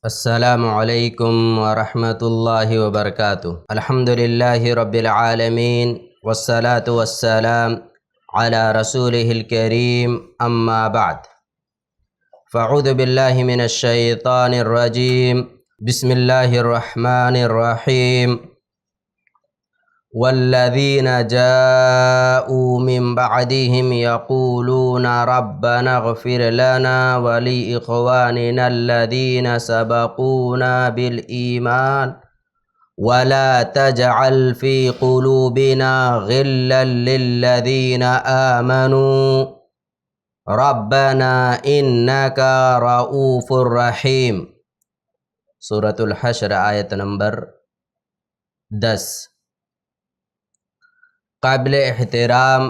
السلام علیکم ورحمۃ اللہ وبرکاتہ۔ الحمد للہ رب العالمین والصلاة والسلام علی رسولہ الکریم، اما بعد فاعوذ باللہ من الشیطان الرجیم، بسم اللہ الرحمن الرحیم۔ والذین جاءوا من بعدهم یقولون ربنا اغفر لنا ولإخواننا الذین سبقونا بالإیمان ولا تجعل في قلوبنا غلا للذین آمنوا ربنا انک رؤوف رحیم۔ سورۃ الحشر آیت نمبر 10۔ قابل احترام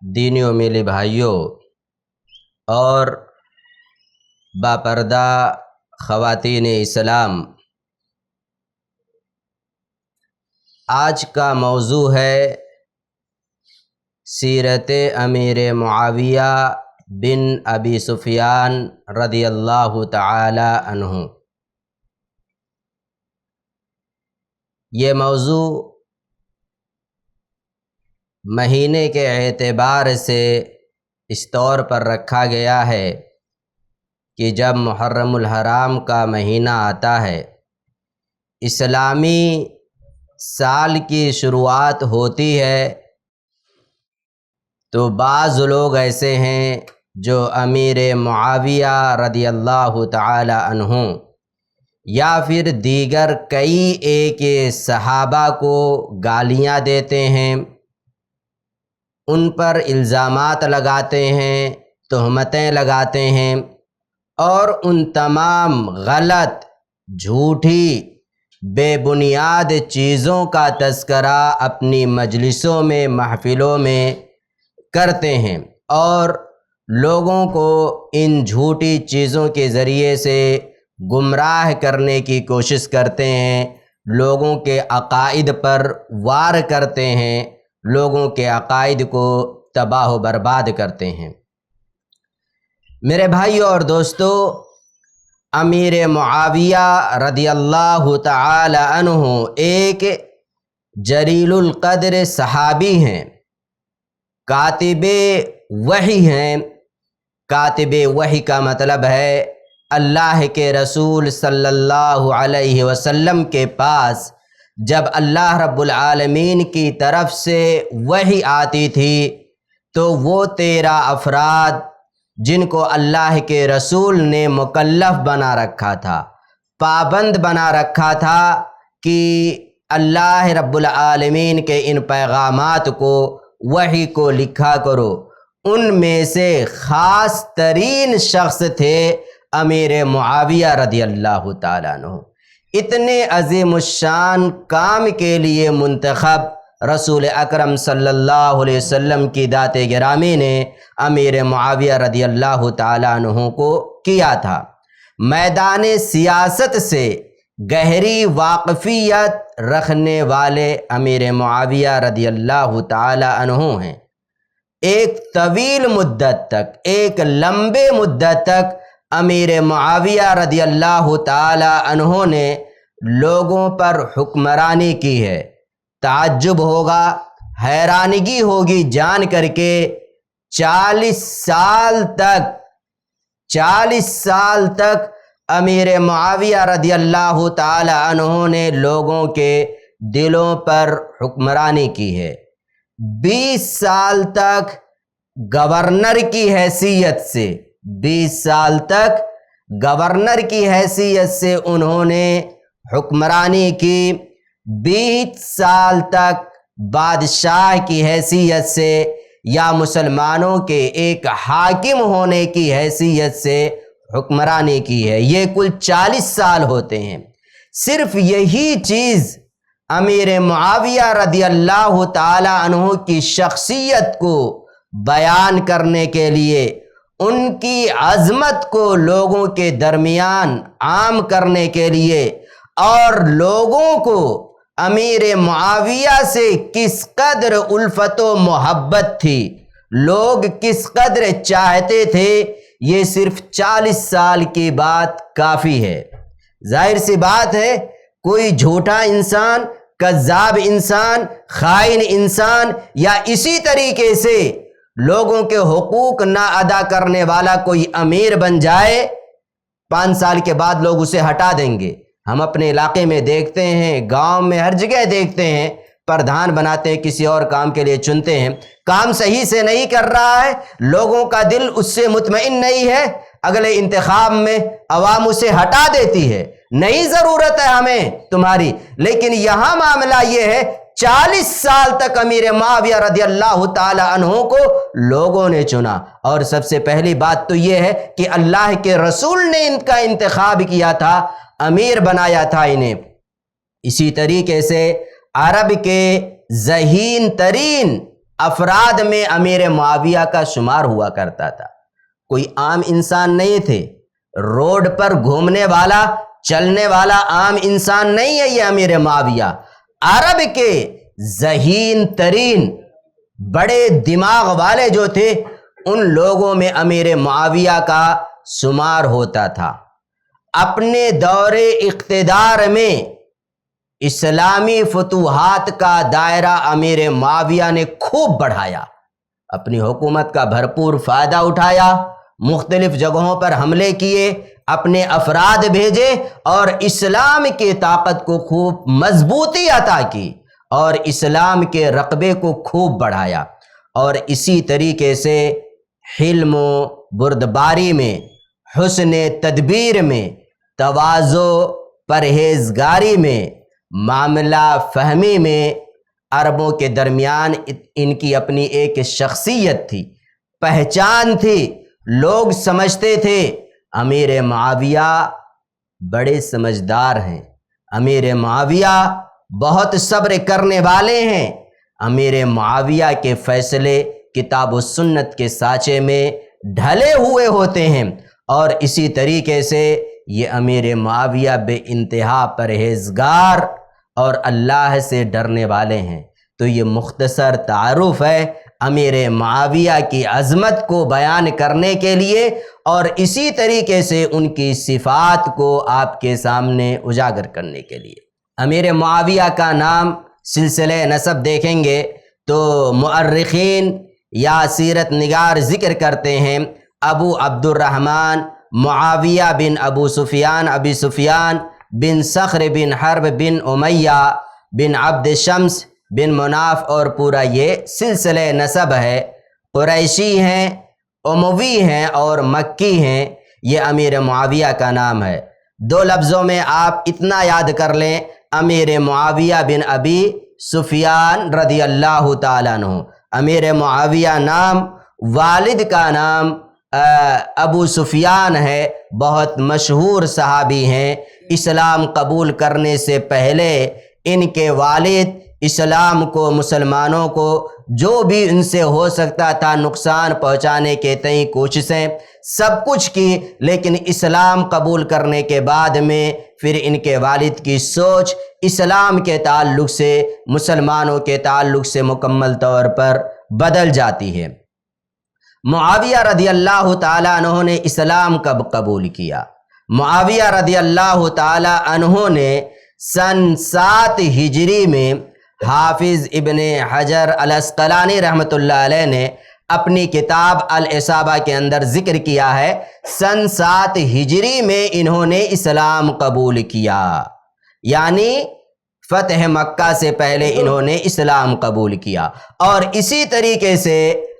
دینی و میلی بھائیوں اور باپردہ خواتین اسلام، آج کا موضوع ہے سیرت امیر معاویہ بن ابی سفیان رضی اللہ تعالی عنہ۔ یہ موضوع مہینے کے اعتبار سے اس طور پر رکھا گیا ہے کہ جب محرم الحرام کا مہینہ آتا ہے، اسلامی سال کی شروعات ہوتی ہے، تو بعض لوگ ایسے ہیں جو امیر معاویہ رضی اللہ تعالی عنہ یا پھر دیگر کئی ایک صحابہ کو گالیاں دیتے ہیں، ان پر الزامات لگاتے ہیں، تہمتیں لگاتے ہیں، اور ان تمام غلط، جھوٹی، بے بنیاد چیزوں کا تذکرہ اپنی مجلسوں میں، محفلوں میں کرتے ہیں، اور لوگوں کو ان جھوٹی چیزوں کے ذریعے سے گمراہ کرنے کی کوشش کرتے ہیں، لوگوں کے عقائد پر وار کرتے ہیں، لوگوں کے عقائد کو تباہ و برباد کرتے ہیں۔ میرے بھائیوں اور دوستو، امیر معاویہ رضی اللہ تعالی عنہ ایک جلیل القدر صحابی ہیں، کاتب وحی ہیں۔ کاتب وحی کا مطلب ہے اللہ کے رسول صلی اللہ علیہ وسلم کے پاس جب اللہ رب العالمین کی طرف سے وحی آتی تھی تو وہ 13 افراد جن کو اللہ کے رسول نے مکلف بنا رکھا تھا، پابند بنا رکھا تھا کہ اللہ رب العالمین کے ان پیغامات کو، وحی کو لکھا کرو، ان میں سے خاص ترین شخص تھے امیر معاویہ رضی اللہ تعالیٰ عنہ۔ اتنے عظیم الشان کام کے لیے منتخب رسول اکرم صلی اللہ علیہ وسلم کی ذات گرامی نے امیر معاویہ رضی اللہ تعالیٰ عنہ کو کیا تھا۔ میدان سیاست سے گہری واقفیت رکھنے والے امیر معاویہ رضی اللہ تعالیٰ عنہ ہیں۔ ایک طویل مدت تک، ایک لمبے مدت تک امیر معاویہ رضی اللہ تعالی عنہ نے لوگوں پر حکمرانی کی ہے۔ تعجب ہوگا، حیرانگی ہوگی جان کر کے 40 سال تک امیر معاویہ رضی اللہ تعالی عنہ نے لوگوں کے دلوں پر حکمرانی کی ہے۔ 20 سال تک گورنر کی حیثیت سے، 20 سال تک گورنر کی حیثیت سے انہوں نے حکمرانی کی، 20 سال تک بادشاہ کی حیثیت سے یا مسلمانوں کے ایک حاکم ہونے کی حیثیت سے حکمرانی کی ہے۔ یہ کل 40 سال ہوتے ہیں۔ صرف یہی چیز امیر معاویہ رضی اللہ تعالی عنہ کی شخصیت کو بیان کرنے کے لیے، ان کی عظمت کو لوگوں کے درمیان عام کرنے کے لیے، اور لوگوں کو امیر معاویہ سے کس قدر الفت و محبت تھی، لوگ کس قدر چاہتے تھے یہ صرف 40 سال کی بات کافی ہے۔ ظاہر سی بات ہے کوئی جھوٹا انسان، کذاب انسان، خائن انسان یا اسی طریقے سے لوگوں کے حقوق نہ ادا کرنے والا کوئی امیر بن جائے، 5 سال کے بعد لوگ اسے ہٹا دیں گے۔ ہم اپنے علاقے میں دیکھتے ہیں، گاؤں میں ہر جگہ دیکھتے ہیں، پردھان بناتے ہیں، کسی اور کام کے لیے چنتے ہیں، کام صحیح سے نہیں کر رہا ہے، لوگوں کا دل اس سے مطمئن نہیں ہے، اگلے انتخاب میں عوام اسے ہٹا دیتی ہے، نہیں ضرورت ہے ہمیں تمہاری۔ لیکن یہاں معاملہ یہ ہے 40 سال تک امیر معاویہ رضی اللہ تعالی عنہ کو لوگوں نے چنا، اور سب سے پہلی بات تو یہ ہے کہ اللہ کے رسول نے ان کا انتخاب کیا تھا، امیر بنایا تھا انہیں۔ اسی طریقے سے عرب کے ذہین ترین افراد میں امیر معاویہ کا شمار ہوا کرتا تھا۔ کوئی عام انسان نہیں تھے، روڈ پر گھومنے والا، چلنے والا عام انسان نہیں ہے یہ امیر معاویہ۔ عرب کے ذہین ترین بڑے دماغ والے جو تھے ان لوگوں میں امیر معاویہ کا شمار ہوتا تھا۔ اپنے دور اقتدار میں اسلامی فتوحات کا دائرہ امیر معاویہ نے خوب بڑھایا، اپنی حکومت کا بھرپور فائدہ اٹھایا، مختلف جگہوں پر حملے کیے، اپنے افراد بھیجے اور اسلام کی طاقت کو خوب مضبوطی عطا کی اور اسلام کے رقبے کو خوب بڑھایا۔ اور اسی طریقے سے حلم و بردباری میں، حسن تدبیر میں، تواضع پرہیزگاری میں، معاملہ فہمی میں عربوں کے درمیان ان کی اپنی ایک شخصیت تھی، پہچان تھی۔ لوگ سمجھتے تھے امیر معاویہ بڑے سمجھدار ہیں، امیر معاویہ بہت صبر کرنے والے ہیں، امیر معاویہ کے فیصلے کتاب و سنت کے سانچے میں ڈھلے ہوئے ہوتے ہیں، اور اسی طریقے سے یہ امیر معاویہ بے انتہا پرہیزگار اور اللہ سے ڈرنے والے ہیں۔ تو یہ مختصر تعارف ہے امیر معاویہ کی عظمت کو بیان کرنے کے لیے، اور اسی طریقے سے ان کی صفات کو آپ کے سامنے اجاگر کرنے کے لیے۔ امیر معاویہ کا نام سلسلہ نسب دیکھیں گے تو مؤرخین یا سیرت نگار ذکر کرتے ہیں ابو عبد الرحمن معاویہ بن ابو سفیان بن صخر بن حرب بن امیہ بن عبد شمس بن مناف، اور پورا یہ سلسلہ نسب ہے۔ قریشی ہیں، اموی ہیں اور مکی ہیں۔ یہ امیر معاویہ کا نام ہے۔ 2 لفظوں میں آپ اتنا یاد کر لیں، امیر معاویہ بن ابی سفیان رضی اللہ تعالیٰ عنہ۔ امیر معاویہ نام، والد کا نام ابو سفیان ہے، بہت مشہور صحابی ہیں۔ اسلام قبول کرنے سے پہلے ان کے والد اسلام کو، مسلمانوں کو جو بھی ان سے ہو سکتا تھا نقصان پہنچانے کے تئیں کوششیں سب کچھ کی، لیکن اسلام قبول کرنے کے بعد میں پھر ان کے والد کی سوچ اسلام کے تعلق سے، مسلمانوں کے تعلق سے مکمل طور پر بدل جاتی ہے۔ معاویہ رضی اللہ تعالیٰ عنہ نے اسلام کب قبول کیا؟ معاویہ رضی اللہ تعالیٰ عنہ نے سن 7 ہجری میں، حافظ ابن حجر الاسقلانی رحمۃ اللہ علیہ نے اپنی کتاب الاصابہ کے اندر ذکر کیا ہے، سن 7 ہجری میں انہوں نے اسلام قبول کیا، یعنی فتح مکہ سے پہلے انہوں نے اسلام قبول کیا۔ اور اسی طریقے سے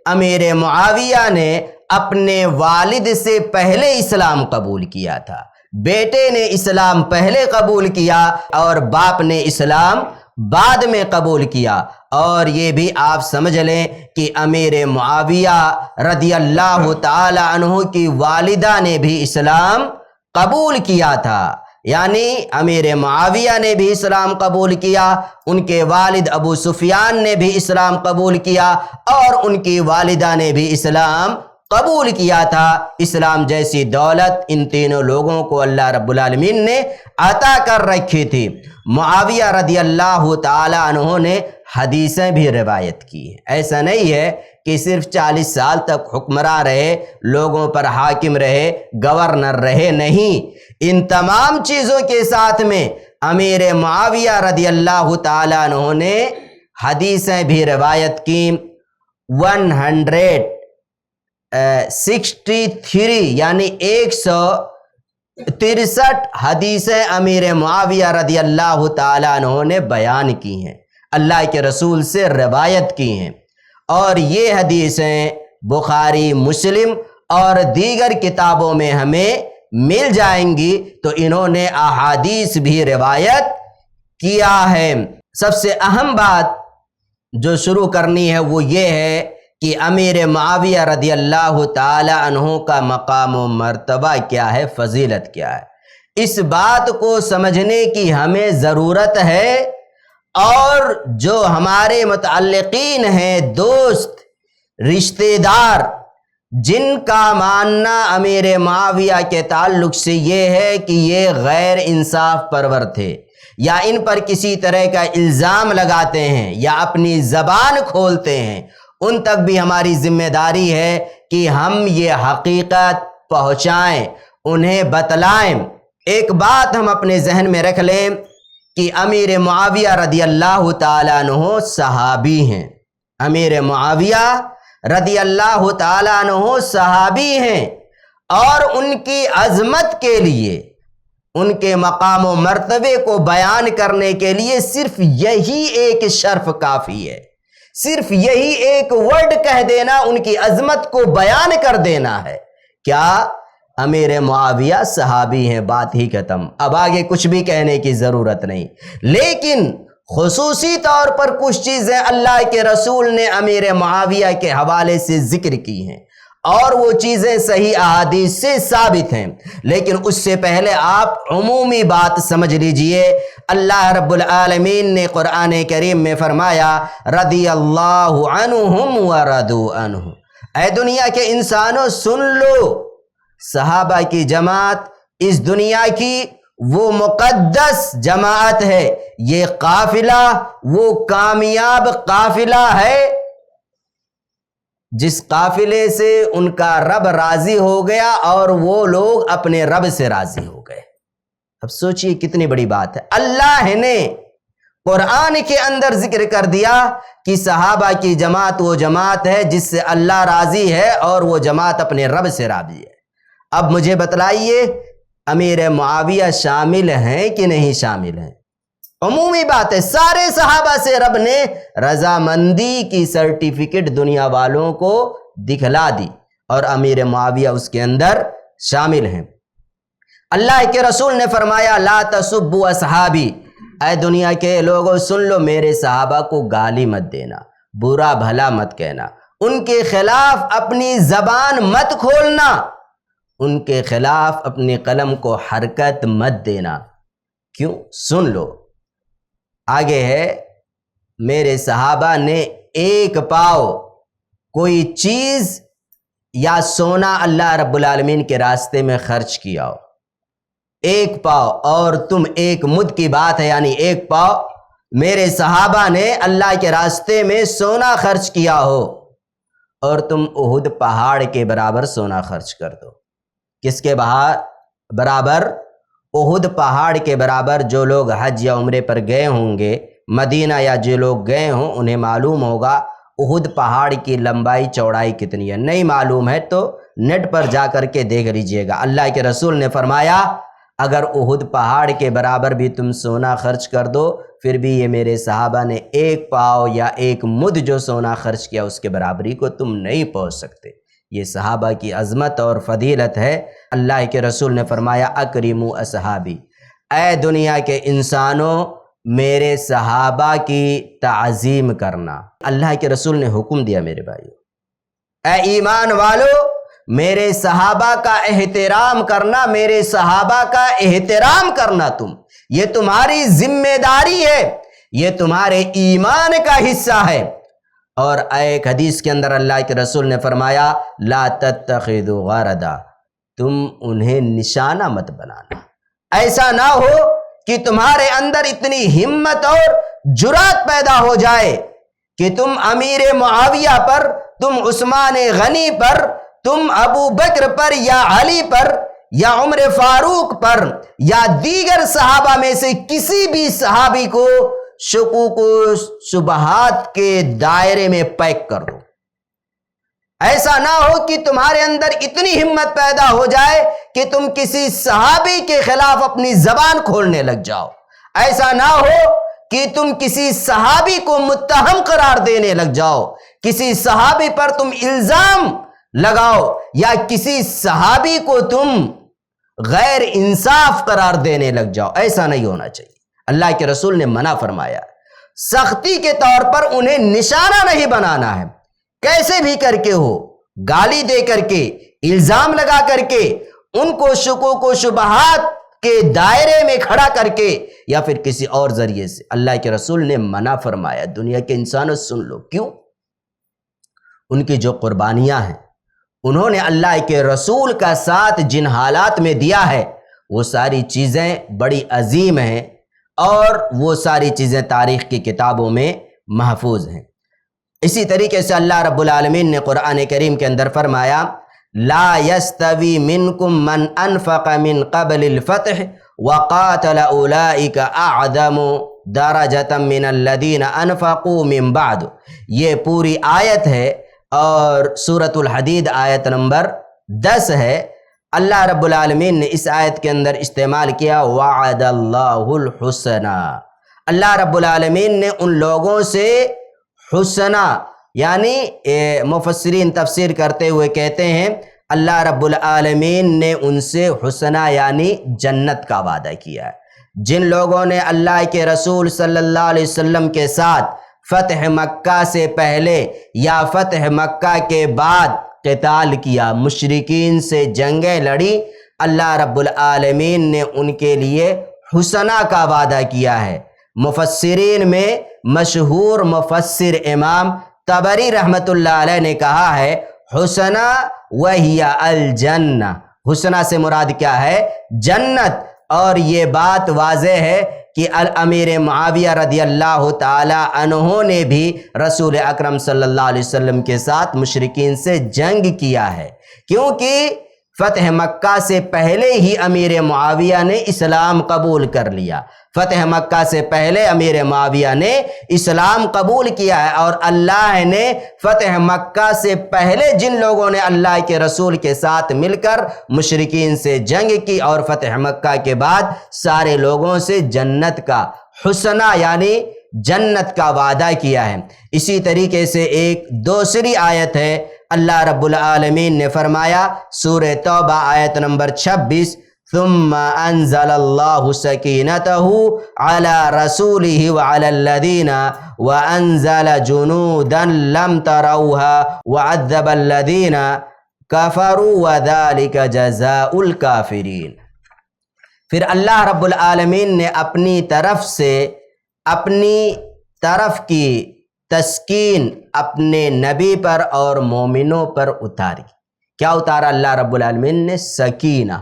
امیر معاویہ نے اپنے والد سے پہلے اسلام قبول کیا تھا، بیٹے نے اسلام پہلے قبول کیا اور باپ نے اسلام بعد میں قبول کیا۔ اور یہ بھی آپ سمجھ لیں کہ امیر معاویہ رضی اللہ تعالی عنہ کی والدہ نے بھی اسلام قبول کیا تھا، یعنی امیر معاویہ نے بھی اسلام قبول کیا، ان کے والد ابو سفیان نے بھی اسلام قبول کیا، اور ان کی والدہ نے بھی اسلام قبول کیا تھا۔ اسلام جیسی دولت ان تینوں لوگوں کو اللہ رب العالمین نے عطا کر رکھی تھی۔ معاویہ رضی اللہ تعالی عنہ نے حدیثیں بھی روایت کی ہیں، ایسا نہیں ہے کہ صرف 40 سال تک حکمراں رہے، لوگوں پر حاکم رہے، گورنر رہے، نہیں، ان تمام چیزوں کے ساتھ میں امیر معاویہ رضی اللہ تعالیٰ عنہ نے حدیثیں بھی روایت کی۔ 163 یعنی 163 حدیثیں امیر معاویہ رضی اللہ تعالیٰ عنہ نے بیان کی ہیں، اللہ کے رسول سے روایت کی ہیں، اور یہ حدیثیں بخاری، مسلم اور دیگر کتابوں میں ہمیں مل جائیں گی۔ تو انہوں نے احادیث بھی روایت کیا ہے۔ سب سے اہم بات جو شروع کرنی ہے وہ یہ ہے کہ امیر معاویہ رضی اللہ تعالی عنہ کا مقام و مرتبہ کیا ہے، فضیلت کیا ہے۔ اس بات کو سمجھنے کی ہمیں ضرورت ہے، اور جو ہمارے متعلقین ہیں، دوست، رشتہ دار، جن کا ماننا امیر معاویہ کے تعلق سے یہ ہے کہ یہ غیر انصاف پرور تھے، یا ان پر کسی طرح کا الزام لگاتے ہیں یا اپنی زبان کھولتے ہیں، ان تک بھی ہماری ذمہ داری ہے کہ ہم یہ حقیقت پہنچائیں، انہیں بتلائیں۔ ایک بات ہم اپنے ذہن میں رکھ لیں کہ امیر معاویہ رضی اللہ تعالیٰ عنہ صحابی ہیں، امیر معاویہ رضی اللہ تعالیٰ عنہ صحابی ہیں، اور ان کی عظمت کے لیے، ان کے مقام و مرتبے کو بیان کرنے کے لیے صرف یہی ایک شرف کافی ہے، صرف یہی ایک ورڈ کہہ دینا ان کی عظمت کو بیان کر دینا ہے۔ کیا؟ امیر معاویہ صحابی ہیں، بات ہی ختم، اب آگے کچھ بھی کہنے کی ضرورت نہیں۔ لیکن خصوصی طور پر کچھ چیزیں اللہ کے رسول نے امیر معاویہ کے حوالے سے ذکر کی ہیں، اور وہ چیزیں صحیح احادیث سے ثابت ہیں، لیکن اس سے پہلے آپ عمومی بات سمجھ لیجئے۔ اللہ رب العالمین نے قرآن کریم میں فرمایا رضی اللہ عنہم ورضوا عنہ، اے دنیا کے انسانوں سن لو، صحابہ کی جماعت اس دنیا کی وہ مقدس جماعت ہے، یہ قافلہ وہ کامیاب قافلہ ہے جس قافلے سے ان کا رب راضی ہو گیا اور وہ لوگ اپنے رب سے راضی ہو گئے۔ اب سوچئے کتنی بڑی بات ہے، اللہ نے قرآن کے اندر ذکر کر دیا کہ صحابہ کی جماعت وہ جماعت ہے جس سے اللہ راضی ہے، اور وہ جماعت اپنے رب سے راضی ہے۔ اب مجھے بتلائیے امیر معاویہ شامل ہیں کہ نہیں شامل ہیں؟ عمومی بات ہے، سارے صحابہ سے رب نے رضامندی کی سرٹیفکیٹ دنیا والوں کو دکھلا دی، اور امیر معاویہ اس کے اندر شامل ہیں۔ اللہ کے رسول نے فرمایا لا تسبوا اصحابی، اے دنیا کے لوگوں سن لو، میرے صحابہ کو گالی مت دینا، برا بھلا مت کہنا، ان کے خلاف اپنی زبان مت کھولنا، ان کے خلاف اپنی قلم کو حرکت مت دینا۔ کیوں؟ سن لو، آگے ہے میرے صحابہ نے ایک پاؤ کوئی چیز یا سونا اللہ رب العالمین کے راستے میں خرچ کیا ہو، ایک پاؤ، اور تم ایک مد کی بات ہے یعنی ایک پاؤ میرے صحابہ نے اللہ کے راستے میں سونا خرچ کیا ہو، اور تم احد پہاڑ کے برابر سونا خرچ کر دو۔ کس کے برابر؟ احد پہاڑ کے برابر۔ جو لوگ حج یا عمرے پر گئے ہوں گے مدینہ، یا جو لوگ گئے ہوں انہیں معلوم ہوگا احد پہاڑ کی لمبائی چوڑائی کتنی ہے، نہیں معلوم ہے تو نیٹ پر جا کر کے دیکھ لیجئے گا۔ اللہ کے رسول نے فرمایا اگر احد پہاڑ کے برابر بھی تم سونا خرچ کر دو، پھر بھی یہ میرے صحابہ نے ایک پاؤ یا ایک مد جو سونا خرچ کیا اس کے برابری کو تم نہیں پہنچ سکتے۔ یہ صحابہ کی عظمت اور فضیلت ہے۔ اللہ کے رسول نے فرمایا اکرموا اصحابی، اے دنیا کے انسانوں میرے صحابہ کی تعظیم کرنا۔ اللہ کے رسول نے حکم دیا میرے بھائیو، اے ایمان والو میرے صحابہ کا احترام کرنا، میرے صحابہ کا احترام کرنا، یہ تمہاری ذمہ داری ہے، یہ تمہارے ایمان کا حصہ ہے۔ اور ایک حدیث کے اندر اللہ کے رسول نے فرمایا لا تتخذوا غرضا، تم انہیں نشانہ مت بنانا، ایسا نہ ہو کہ تمہارے اندر اتنی ہمت اور جرات پیدا ہو جائے کہ تم امیر معاویہ پر تم عثمان غنی پر، تم ابو بکر پر یا علی پر یا عمر فاروق پر یا دیگر صحابہ میں سے کسی بھی صحابی کو شکوک و شبہات کے دائرے میں پیک کر دو۔ ایسا نہ ہو کہ تمہارے اندر اتنی ہمت پیدا ہو جائے کہ تم کسی صحابی کے خلاف اپنی زبان کھولنے لگ جاؤ، ایسا نہ ہو کہ تم کسی صحابی کو متہم قرار دینے لگ جاؤ، کسی صحابی پر تم الزام لگاؤ یا کسی صحابی کو تم غیر انصاف قرار دینے لگ جاؤ۔ ایسا نہیں ہونا چاہیے۔ اللہ کے رسول نے منع فرمایا، سختی کے طور پر انہیں نشانہ نہیں بنانا ہے، کیسے بھی کر کے ہو، گالی دے کر کے، الزام لگا کر کے، ان کو شکوک و شبہات کے دائرے میں کھڑا کر کے یا پھر کسی اور ذریعے سے۔ اللہ کے رسول نے منع فرمایا۔ دنیا کے انسانوں سن لو، کیوں؟ ان کی جو قربانیاں ہیں، انہوں نے اللہ کے رسول کا ساتھ جن حالات میں دیا ہے، وہ ساری چیزیں بڑی عظیم ہیں اور وہ ساری چیزیں تاریخ کی کتابوں میں محفوظ ہیں۔ اسی طریقے سے اللہ رب العالمین نے قرآن کریم کے اندر فرمایا، لا يستوی منکم من انفق من قبل الفتح وقاتل اولئک اعظم درجۃ من الذین انفقوا من بعد۔ یہ پوری آیت ہے اور سورۃ الحدید آیت نمبر 10 ہے۔ اللہ رب العالمین نے اس آیت کے اندر استعمال کیا وعد اللہ الحسنى۔ اللہ رب العالمین نے ان لوگوں سے حسنہ، یعنی مفسرین تفسیر کرتے ہوئے کہتے ہیں اللہ رب العالمین نے ان سے حسنہ یعنی جنت کا وعدہ کیا ہے۔ جن لوگوں نے اللہ کے رسول صلی اللہ علیہ وسلم کے ساتھ فتح مکہ سے پہلے یا فتح مکہ کے بعد قتال کیا، مشرکین سے جنگیں لڑی، اللہ رب العالمین نے ان کے لیے حسنہ کا وعدہ کیا ہے۔ مفسرین میں مشہور مفسر امام طبری رحمۃ اللہ علیہ نے کہا ہے حسنہ وہی الجنہ، حسنہ سے مراد کیا ہے؟ جنت۔ اور یہ بات واضح ہے کہ امیر معاویہ رضی اللہ تعالی عنہ نے بھی رسول اکرم صلی اللہ علیہ وسلم کے ساتھ مشرکین سے جنگ کیا ہے، کیونکہ فتح مکہ سے پہلے ہی امیر معاویہ نے اسلام قبول کر لیا۔ فتح مکہ سے پہلے امیر معاویہ نے اسلام قبول کیا ہے، اور اللہ نے فتح مکہ سے پہلے جن لوگوں نے اللہ کے رسول کے ساتھ مل کر مشرکین سے جنگ کی اور فتح مکہ کے بعد سارے لوگوں سے جنت کا حسنہ یعنی جنت کا وعدہ کیا ہے۔ اسی طریقے سے ایک دوسری آیت ہے، اللہ رب العالمین نے فرمایا سورہ توبہ آیت نمبر 26، ثم انزل اللہ سکینتہ علی رسولہ وعلی الذین وانزل جنودا لم تروها وعذب الذین کفروا وذلک جزاء الکافرین۔ پھر اللہ رب العالمین نے اپنی طرف کی تسکین اپنے نبی پر اور مومنوں پر اتاری۔ کیا اتارا اللہ رب العالمین نے؟ سکینہ،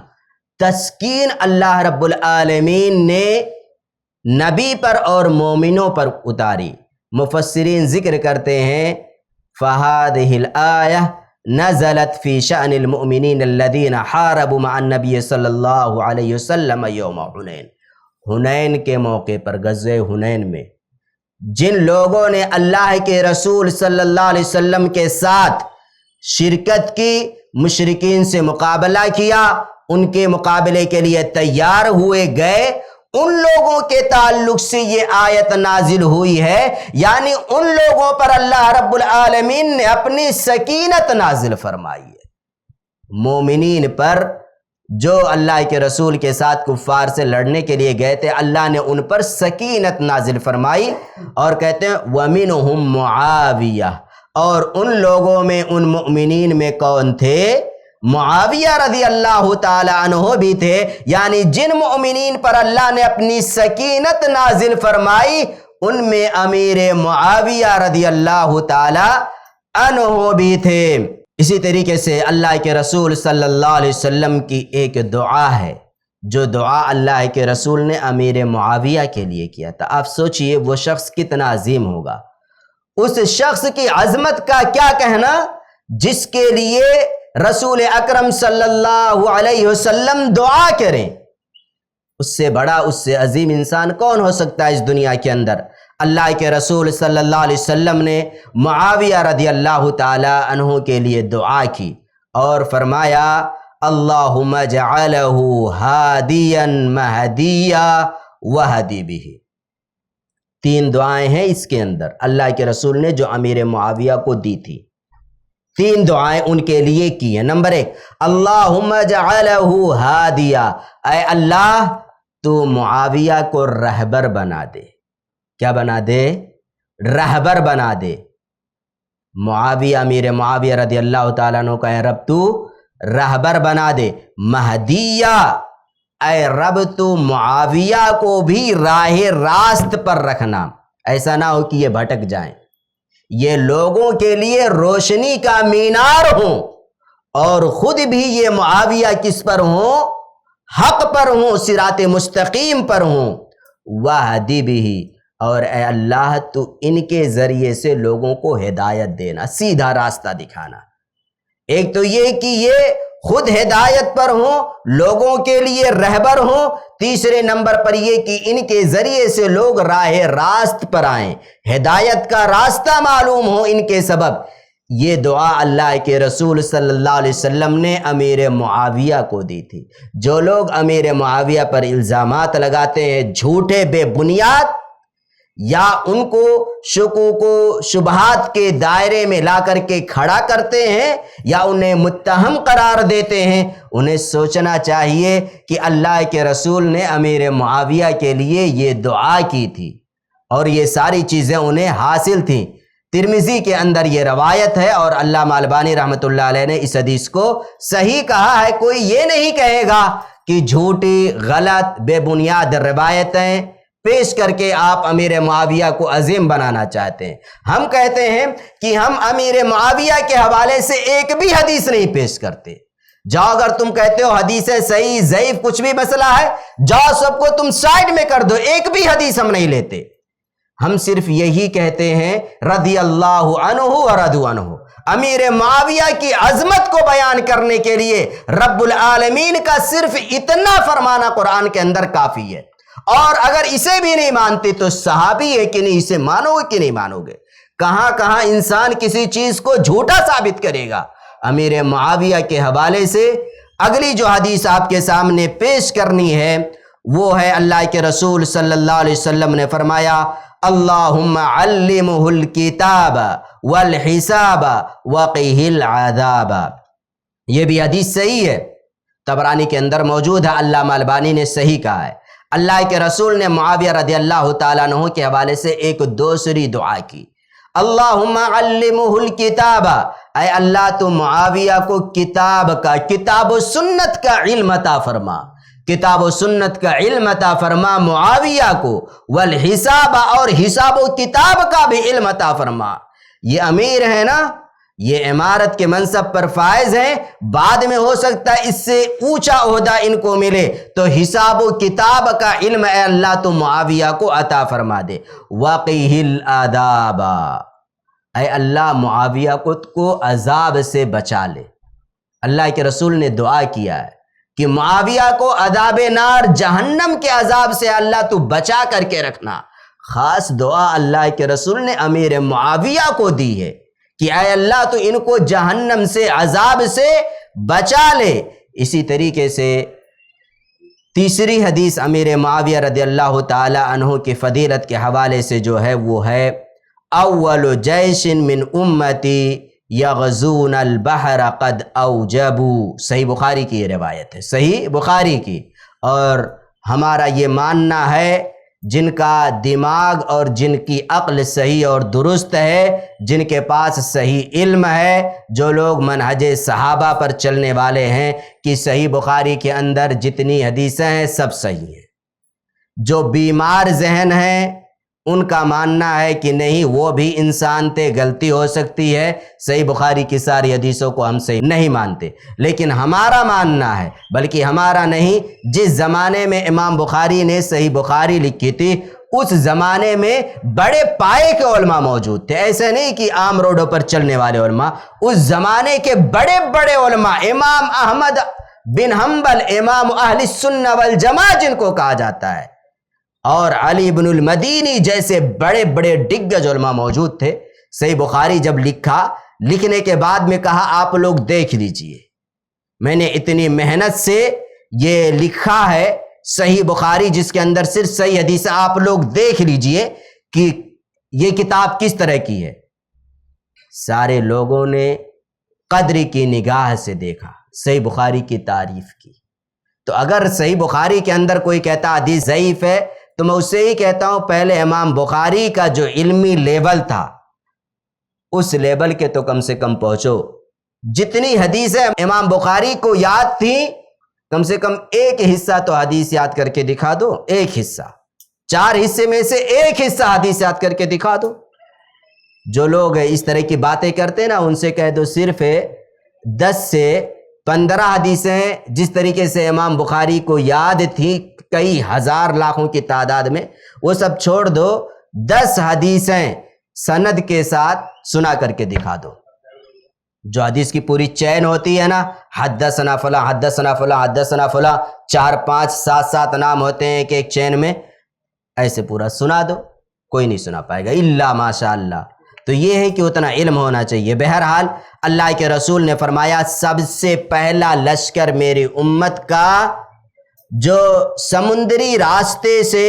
تسکین اللہ رب العالمین نے نبی پر اور مومنوں پر اتاری۔ مفسرین ذکر کرتے ہیں فَهَذِهِ الْآيَةِ نَزَلَتْ فِي شَأْنِ الْمُؤْمِنِينَ الَّذِينَ حَارَبُوا مَعَ النَّبِيِّ صلی اللہ علیہ وسلم یوم حنین۔ حنین کے موقع پر، غزوہ حنین میں جن لوگوں نے اللہ کے رسول صلی اللہ علیہ وسلم کے ساتھ شرکت کی، مشرکین سے مقابلہ کیا، ان کے مقابلے کے لیے تیار ہوئے گئے، ان لوگوں کے تعلق سے یہ آیت نازل ہوئی ہے، یعنی ان لوگوں پر اللہ رب العالمین نے اپنی سکینت نازل فرمائی ہے۔ مومنین پر جو اللہ کے رسول کے ساتھ کفار سے لڑنے کے لیے گئے تھے، اللہ نے ان پر سکینت نازل فرمائی، اور کہتے ہیں وَمِنْهُمْ مُعَاوِيَةٌ، اور ان لوگوں میں، ان مؤمنین میں کون تھے؟ معاویہ رضی اللہ تعالی عنہ بھی تھے، یعنی جن مؤمنین پر اللہ نے اپنی سکینت نازل فرمائی ان میں امیر معاویہ رضی اللہ تعالی عنہ بھی تھے۔ اسی طریقے سے اللہ کے رسول صلی اللہ علیہ وسلم کی ایک دعا ہے، جو دعا اللہ کے رسول نے امیر معاویہ کے لیے کیا تھا۔ آپ سوچئے وہ شخص کتنا عظیم ہوگا۔ اس شخص کی عظمت کا کیا کہنا جس کے لیے رسول اکرم صلی اللہ علیہ وسلم دعا کریں۔ اس سے بڑا، اس سے عظیم انسان کون ہو سکتا ہے اس دنیا کے اندر؟ اللہ کے رسول صلی اللہ علیہ وسلم نے معاویہ رضی اللہ تعالی عنہ کے لیے دعا کی اور فرمایا اللہم اجعلہ ہادیا مہدیا وہدی بہ۔ 3 دعائیں ہیں اس کے اندر اللہ کے رسول نے جو امیر معاویہ کو دی تھی۔ 3 دعائیں ان کے لیے کی ہیں۔ نمبر 1، اللہم اجعلہ ہادیا، اے اللہ تو معاویہ کو رہبر بنا دے۔ کیا بنا دے؟ رہبر بنا دے۔ معاویہ، امیر معاویہ رضی اللہ تعالیٰ عنہ کا اے رب تو رہبر بنا دے۔ مہدیہ، اے رب تو معاویہ کو بھی راہ راست پر رکھنا، ایسا نہ ہو کہ یہ بھٹک جائیں، یہ لوگوں کے لیے روشنی کا مینار ہوں اور خود بھی یہ معاویہ کس پر ہوں؟ حق پر ہوں، صراط مستقیم پر ہوں۔ وہدی بہ، اور اے اللہ تو ان کے ذریعے سے لوگوں کو ہدایت دینا، سیدھا راستہ دکھانا۔ ایک تو یہ کہ یہ خود ہدایت پر ہوں، لوگوں کے لیے رہبر ہوں۔ تیسرے نمبر پر یہ کہ ان کے ذریعے سے لوگ راہ راست پر آئیں، ہدایت کا راستہ معلوم ہو ان کے سبب۔ یہ دعا اللہ کے رسول صلی اللہ علیہ وسلم نے امیر معاویہ کو دی تھی۔ جو لوگ امیر معاویہ پر الزامات لگاتے ہیں جھوٹے بے بنیاد، یا ان کو شکوک و شبہات کے دائرے میں لا کر کے کھڑا کرتے ہیں یا انہیں متہم قرار دیتے ہیں، انہیں سوچنا چاہیے کہ اللہ کے رسول نے امیر معاویہ کے لیے یہ دعا کی تھی اور یہ ساری چیزیں انہیں حاصل تھیں۔ ترمذی کے اندر یہ روایت ہے اور علامہ البانی رحمۃ اللہ علیہ نے اس حدیث کو صحیح کہا ہے۔ کوئی یہ نہیں کہے گا کہ جھوٹی، غلط، بے بنیاد روایتیں پیش کر کے آپ امیر معاویہ کو عظیم بنانا چاہتے ہیں۔ ہم کہتے ہیں کہ ہم امیر معاویہ کے حوالے سے ایک بھی حدیث نہیں پیش کرتے۔ جاؤ، اگر تم کہتے ہو حدیث صحیح ضعیف کچھ بھی مسئلہ ہے، جاؤ سب کو تم سائڈ میں کر دو، ایک بھی حدیث ہم نہیں لیتے۔ ہم صرف یہی کہتے ہیں رضی اللہ عنہ ورضوا عنہ، امیر معاویہ کی عظمت کو بیان کرنے کے لیے رب العالمین کا صرف اتنا فرمانا قرآن کے اندر کافی ہے۔ اور اگر اسے بھی نہیں مانتے تو صحابی ہے کہ نہیں، اسے مانو گے کہ نہیں مانو گے؟ کہاں کہاں انسان کسی چیز کو جھوٹا ثابت کرے گا؟ امیر معاویہ کے حوالے سے اگلی جو حدیث آپ کے سامنے پیش کرنی ہے وہ ہے اللہ کے رسول صلی اللہ علیہ وسلم نے فرمایا اللہم علمہ الکتاب والحساب وقہ العذاب۔ یہ بھی حدیث صحیح ہے، طبرانی کے اندر موجود ہے، علامہ البانی نے صحیح کہا ہے۔ اللہ کے رسول نے معاویہ رضی اللہ تعالیٰ عنہ کے حوالے سے ایک دوسری دعا کی، اللہم علمہ الکتاب، اے اللہ تو معاویہ کو کتاب و سنت کا علم عطا فرما، کتاب و سنت کا علم عطا فرما معاویہ کو، والحساب، اور حساب و کتاب کا بھی علم عطا فرما۔ یہ امیر ہے نا، یہ امارت کے منصب پر فائز ہیں، بعد میں ہو سکتا ہے اس سے اونچا عہدہ ان کو ملے، تو حساب و کتاب کا علم اے اللہ تو معاویہ کو عطا فرما دے۔ وقہ العذاب، اے اللہ معاویہ کو عذاب سے بچا لے۔ اللہ کے رسول نے دعا کیا ہے کہ معاویہ کو عذاب نار، جہنم کے عذاب سے اللہ تو بچا کر کے رکھنا۔ خاص دعا اللہ کے رسول نے امیر معاویہ کو دی ہے کہ اے اللہ تو ان کو جہنم سے، عذاب سے بچا لے۔ اسی طریقے سے تیسری حدیث امیر معاویہ رضی اللہ تعالی عنہ کی فضیلت کے حوالے سے جو ہے وہ ہے اول جیش من امتی یغزون البحر قد اوجبوا، صحیح بخاری کی یہ روایت ہے، صحیح بخاری کی۔ اور ہمارا یہ ماننا ہے جن کا دماغ اور جن کی عقل صحیح اور درست ہے، جن کے پاس صحیح علم ہے، جو لوگ منہج صحابہ پر چلنے والے ہیں، کہ صحیح بخاری کے اندر جتنی حدیثیں ہیں سب صحیح ہیں۔ جو بیمار ذہن ہیں ان کا ماننا ہے کہ نہیں، وہ بھی انسان تھے، غلطی ہو سکتی ہے، صحیح بخاری کی ساری حدیثوں کو ہم صحیح نہیں مانتے۔ لیکن ہمارا ماننا ہے، بلکہ ہمارا نہیں، جس زمانے میں امام بخاری نے صحیح بخاری لکھی تھی اس زمانے میں بڑے پائے کے علماء موجود تھے، ایسے نہیں کہ عام روڈوں پر چلنے والے علماء، اس زمانے کے بڑے بڑے علماء، امام احمد بن حنبل، امام اہل السنہ والجماعہ جن کو کہا جاتا ہے، اور علی بن المدینی جیسے بڑے بڑے دگج علماء موجود تھے۔ صحیح بخاری جب لکھنے کے بعد میں کہا آپ لوگ دیکھ لیجئے، میں نے اتنی محنت سے یہ لکھا ہے صحیح بخاری، جس کے اندر صرف صحیح حدیث، آپ لوگ دیکھ لیجئے کہ یہ کتاب کس طرح کی ہے۔ سارے لوگوں نے قدر کی نگاہ سے دیکھا، صحیح بخاری کی تعریف کی۔ تو اگر صحیح بخاری کے اندر کوئی کہتا حدیث ضعیف ہے تو میں اسے ہی کہتا ہوں پہلے امام بخاری کا جو علمی لیول تھا اس لیول کے تو کم سے کم پہنچو۔ جتنی حدیثیں امام بخاری کو یاد تھی کم سے کم ایک حصہ تو حدیث یاد کر کے دکھا دو، ایک حصہ، 4 حصے میں سے ایک حصہ حدیث یاد کر کے دکھا دو۔ جو لوگ اس طرح کی باتیں کرتے ہیں نا ان سے کہہ دو صرف 10 سے 15 حدیثیں جس طریقے سے امام بخاری کو یاد تھی کئی ہزار لاکھوں کی تعداد میں، وہ سب چھوڑ دو، 10 حدیثیں سند کے ساتھ سنا کر کے دکھا دو۔ جو حدیث کی پوری چین ہوتی ہے نا، حدثنا فلاں حدثنا فلاں حدثنا فلاں، 4 5 7 7 نام ہوتے ہیں کہ ایک چین میں، ایسے پورا سنا دو، کوئی نہیں سنا پائے گا الا ماشاء اللہ۔ تو یہ ہے کہ اتنا علم ہونا چاہیے۔ بہرحال اللہ کے رسول نے فرمایا سب سے پہلا لشکر میری امت کا جو سمندری راستے سے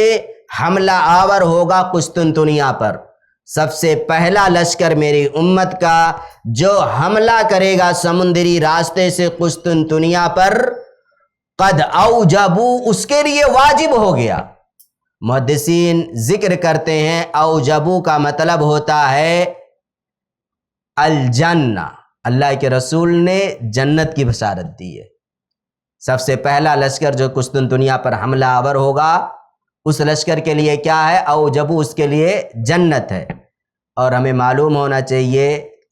حملہ آور ہوگا قسطنطنیہ پر، سب سے پہلا لشکر میری امت کا جو حملہ کرے گا سمندری راستے سے قسطنطنیہ پر، قد اوجبو، اس کے لیے واجب ہو گیا۔ محدثین ذکر کرتے ہیں اوجبو کا مطلب ہوتا ہے الجنہ، اللہ کے رسول نے جنت کی بشارت دی ہے۔ سب سے پہلا لشکر جو قسطنطنیہ پر حملہ آور ہوگا اس لشکر کے لیے کیا ہے؟ اوجبو، اس کے لیے جنت ہے۔ اور ہمیں معلوم ہونا چاہیے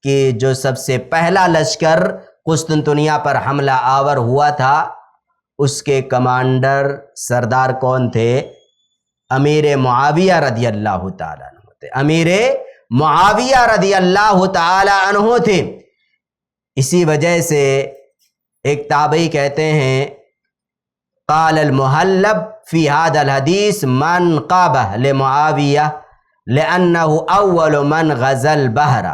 کہ جو سب سے پہلا لشکر قسطنطنیہ پر حملہ آور ہوا تھا اس کے کمانڈر سردار کون تھے؟ امیر معاویہ رضی اللہ تعالیٰ عنہ تھے، امیر معاویہ رضی اللہ تعالیٰ عنہ تھے۔ اسی وجہ سے ایک تابعی کہتے ہیں قال المحلب فی هذا الحدیث من قابہ لمعاویہ لأنہ اول من غزا البحر،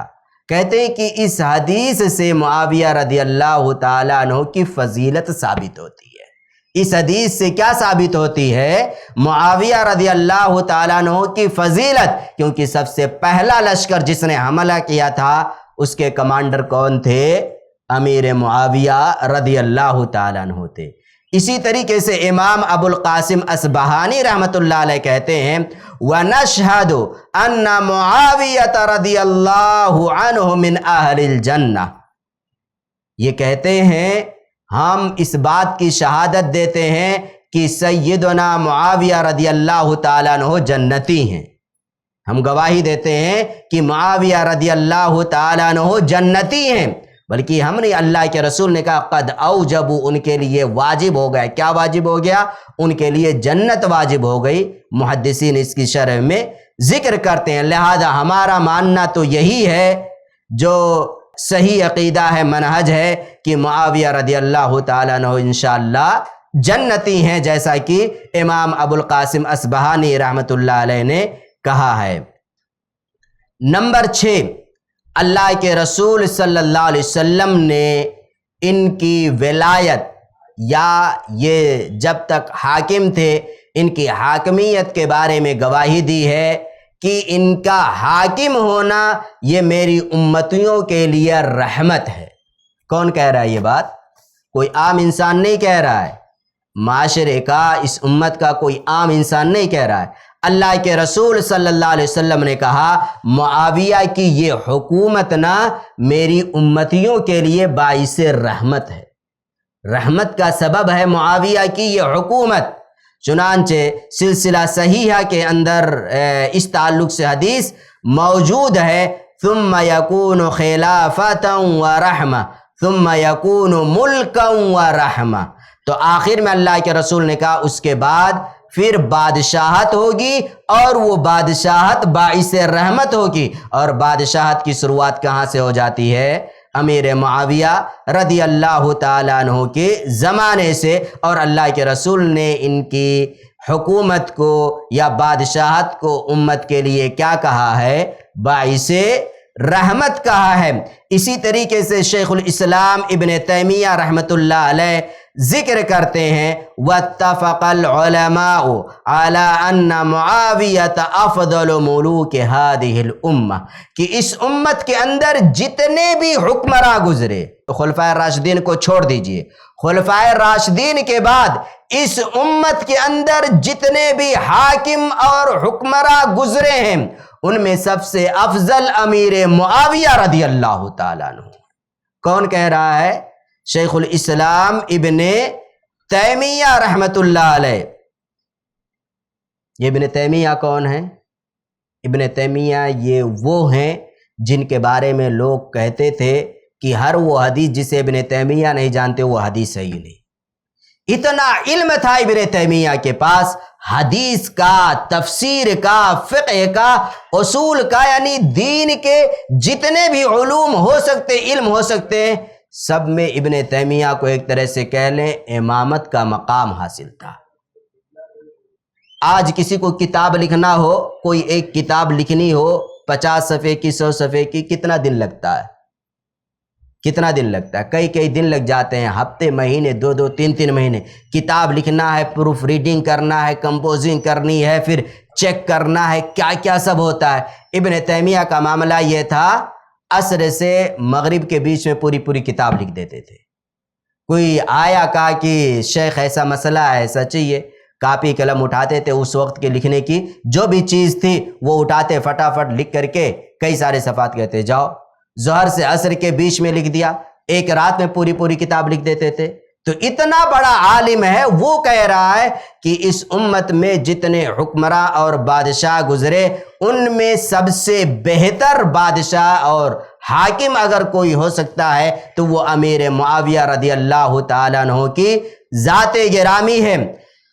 کہتے ہیں کہ اس حدیث سے معاویہ رضی اللہ تعالیٰ عنہ کی فضیلت ثابت ہوتی ہے۔ اس حدیث سے کیا ثابت ہوتی ہے؟ معاویہ رضی اللہ تعالیٰ عنہ کی فضیلت، کیونکہ سب سے پہلا لشکر جس نے حملہ کیا تھا اس کے کمانڈر کون تھے؟ امیر معاویہ رضی اللہ تعالیٰ عنہ تھے۔ اسی طریقے سے امام ابو القاسم اصبہانی رحمۃ اللہ علیہ کہتے ہیں وَنَشْهَدُ أَنَّ مُعَاوِيَةَ رَضِيَ اللَّهُ عَنْهُ مِنْ أَهْلِ الْجَنَّةِ، یہ کہتے ہیں ہم اس بات کی شہادت دیتے ہیں کہ سیدنا معاویہ رضی اللہ تعالیٰ عنہ جنتی ہیں، ہم گواہی دیتے ہیں کہ معاویہ رضی اللہ تعالیٰ عنہ جنتی ہیں، بلکہ ہم نے اللہ کے رسول نے کہا قد اوجبو، ان کے لیے واجب ہو گیا۔ کیا واجب ہو گیا؟ ان کے لیے جنت واجب ہو گئی۔ محدثین اس کی شرح میں ذکر کرتے ہیں، لہذا ہمارا ماننا تو یہی ہے، جو صحیح عقیدہ ہے، منہج ہے کہ معاویہ رضی اللہ تعالیٰ عنہ انشاءاللہ جنتی ہیں، جیسا کہ امام ابو القاسم اصبہانی رحمۃ اللہ علیہ نے کہا ہے۔ نمبر 6، اللہ کے رسول صلی اللہ علیہ وسلم نے ان کی ولایت، یا یہ جب تک حاکم تھے ان کی حاکمیت کے بارے میں گواہی دی ہے کہ ان کا حاکم ہونا یہ میری امتیوں کے لیے رحمت ہے۔ کون کہہ رہا ہے یہ بات؟ کوئی عام انسان نہیں کہہ رہا ہے، معاشرے کا، اس امت کا کوئی عام انسان نہیں کہہ رہا ہے۔ اللہ کے رسول صلی اللہ علیہ وسلم نے کہا معاویہ کی یہ حکومت نہ میری امتیوں کے لیے باعث رحمت ہے، رحمت کا سبب ہے معاویہ کی یہ حکومت۔ چنانچہ سلسلہ صحیحہ کے اندر اس تعلق سے حدیث موجود ہے ثم یکون خلافتا ورحمہ ثم یکون ملکا ورحمہ، تو آخر میں اللہ کے رسول نے کہا اس کے بعد پھر بادشاہت ہوگی اور وہ بادشاہت باعث رحمت ہوگی. اور بادشاہت کی شروعات کہاں سے ہو جاتی ہے؟ امیر معاویہ رضی اللہ تعالیٰ عنہ کے زمانے سے. اور اللہ کے رسول نے ان کی حکومت کو یا بادشاہت کو امت کے لیے کیا کہا ہے؟ باعث رحمت کہا ہے. اسی طریقے سے شیخ الاسلام ابن تیمیہ رحمۃ اللہ علیہ ذکر کرتے ہیں واتفق العلماء على ان معاویۃ افضل ملوک هذه الامہ، کہ اس امت کے اندر جتنے بھی حکمراں گزرے، تو خلفائے راشدین کو چھوڑ دیجئے، خلفائے راشدین کے بعد اس امت کے اندر جتنے بھی حاکم اور حکمراں گزرے ہیں ان میں سب سے افضل امیر معاویہ رضی اللہ تعالیٰ عنہ. کون کہہ رہا ہے؟ شیخ الاسلام ابن تیمیہ رحمت اللہ علیہ. یہ ابن تیمیہ کون ہیں؟ ابن تیمیہ یہ وہ ہیں جن کے بارے میں لوگ کہتے تھے کہ ہر وہ حدیث جسے ابن تیمیہ نہیں جانتے وہ حدیث صحیح نہیں. اتنا علم تھا ابن تیمیہ کے پاس، حدیث کا، تفسیر کا، فقہ کا، اصول کا، یعنی دین کے جتنے بھی علوم ہو سکتے، علم ہو سکتے ہیں، سب میں ابن تیمیہ کو ایک طرح سے کہہ لیں امامت کا مقام حاصل تھا. آج کسی کو کتاب لکھنا ہو، کوئی ایک کتاب لکھنی ہو 50 صفحے کی، 100 صفحے کی، کتنا دن لگتا ہے؟ کتنا دن لگتا ہے؟ کئی دن لگ جاتے ہیں، ہفتے، مہینے، 2 3 مہینے. کتاب لکھنا ہے، پروف ریڈنگ کرنا ہے، کمپوزنگ کرنی ہے، پھر چیک کرنا ہے، کیا کیا سب ہوتا ہے. ابن تیمیہ کا معاملہ یہ تھا، عصر سے مغرب کے بیچ میں پوری کتاب لکھ دیتے تھے. کوئی آیا کہا کہ شیخ ایسا مسئلہ ہے، ایسا چاہیے، کاپی قلم اٹھاتے تھے، اس وقت کے لکھنے کی جو بھی چیز تھی وہ اٹھاتے، فٹافٹ لکھ کر کے کئی سارے صفحات کہتے جاؤ. ظہر سے عصر کے بیچ میں لکھ دیا، ایک رات میں پوری کتاب لکھ دیتے تھے. تو اتنا بڑا عالم ہے، وہ کہہ رہا ہے کہ اس امت میں جتنے حکمراں اور بادشاہ گزرے ان میں سب سے بہتر بادشاہ اور حاکم اگر کوئی ہو سکتا ہے تو وہ امیر معاویہ رضی اللہ تعالیٰ عنہ کی ذات گرامی ہے.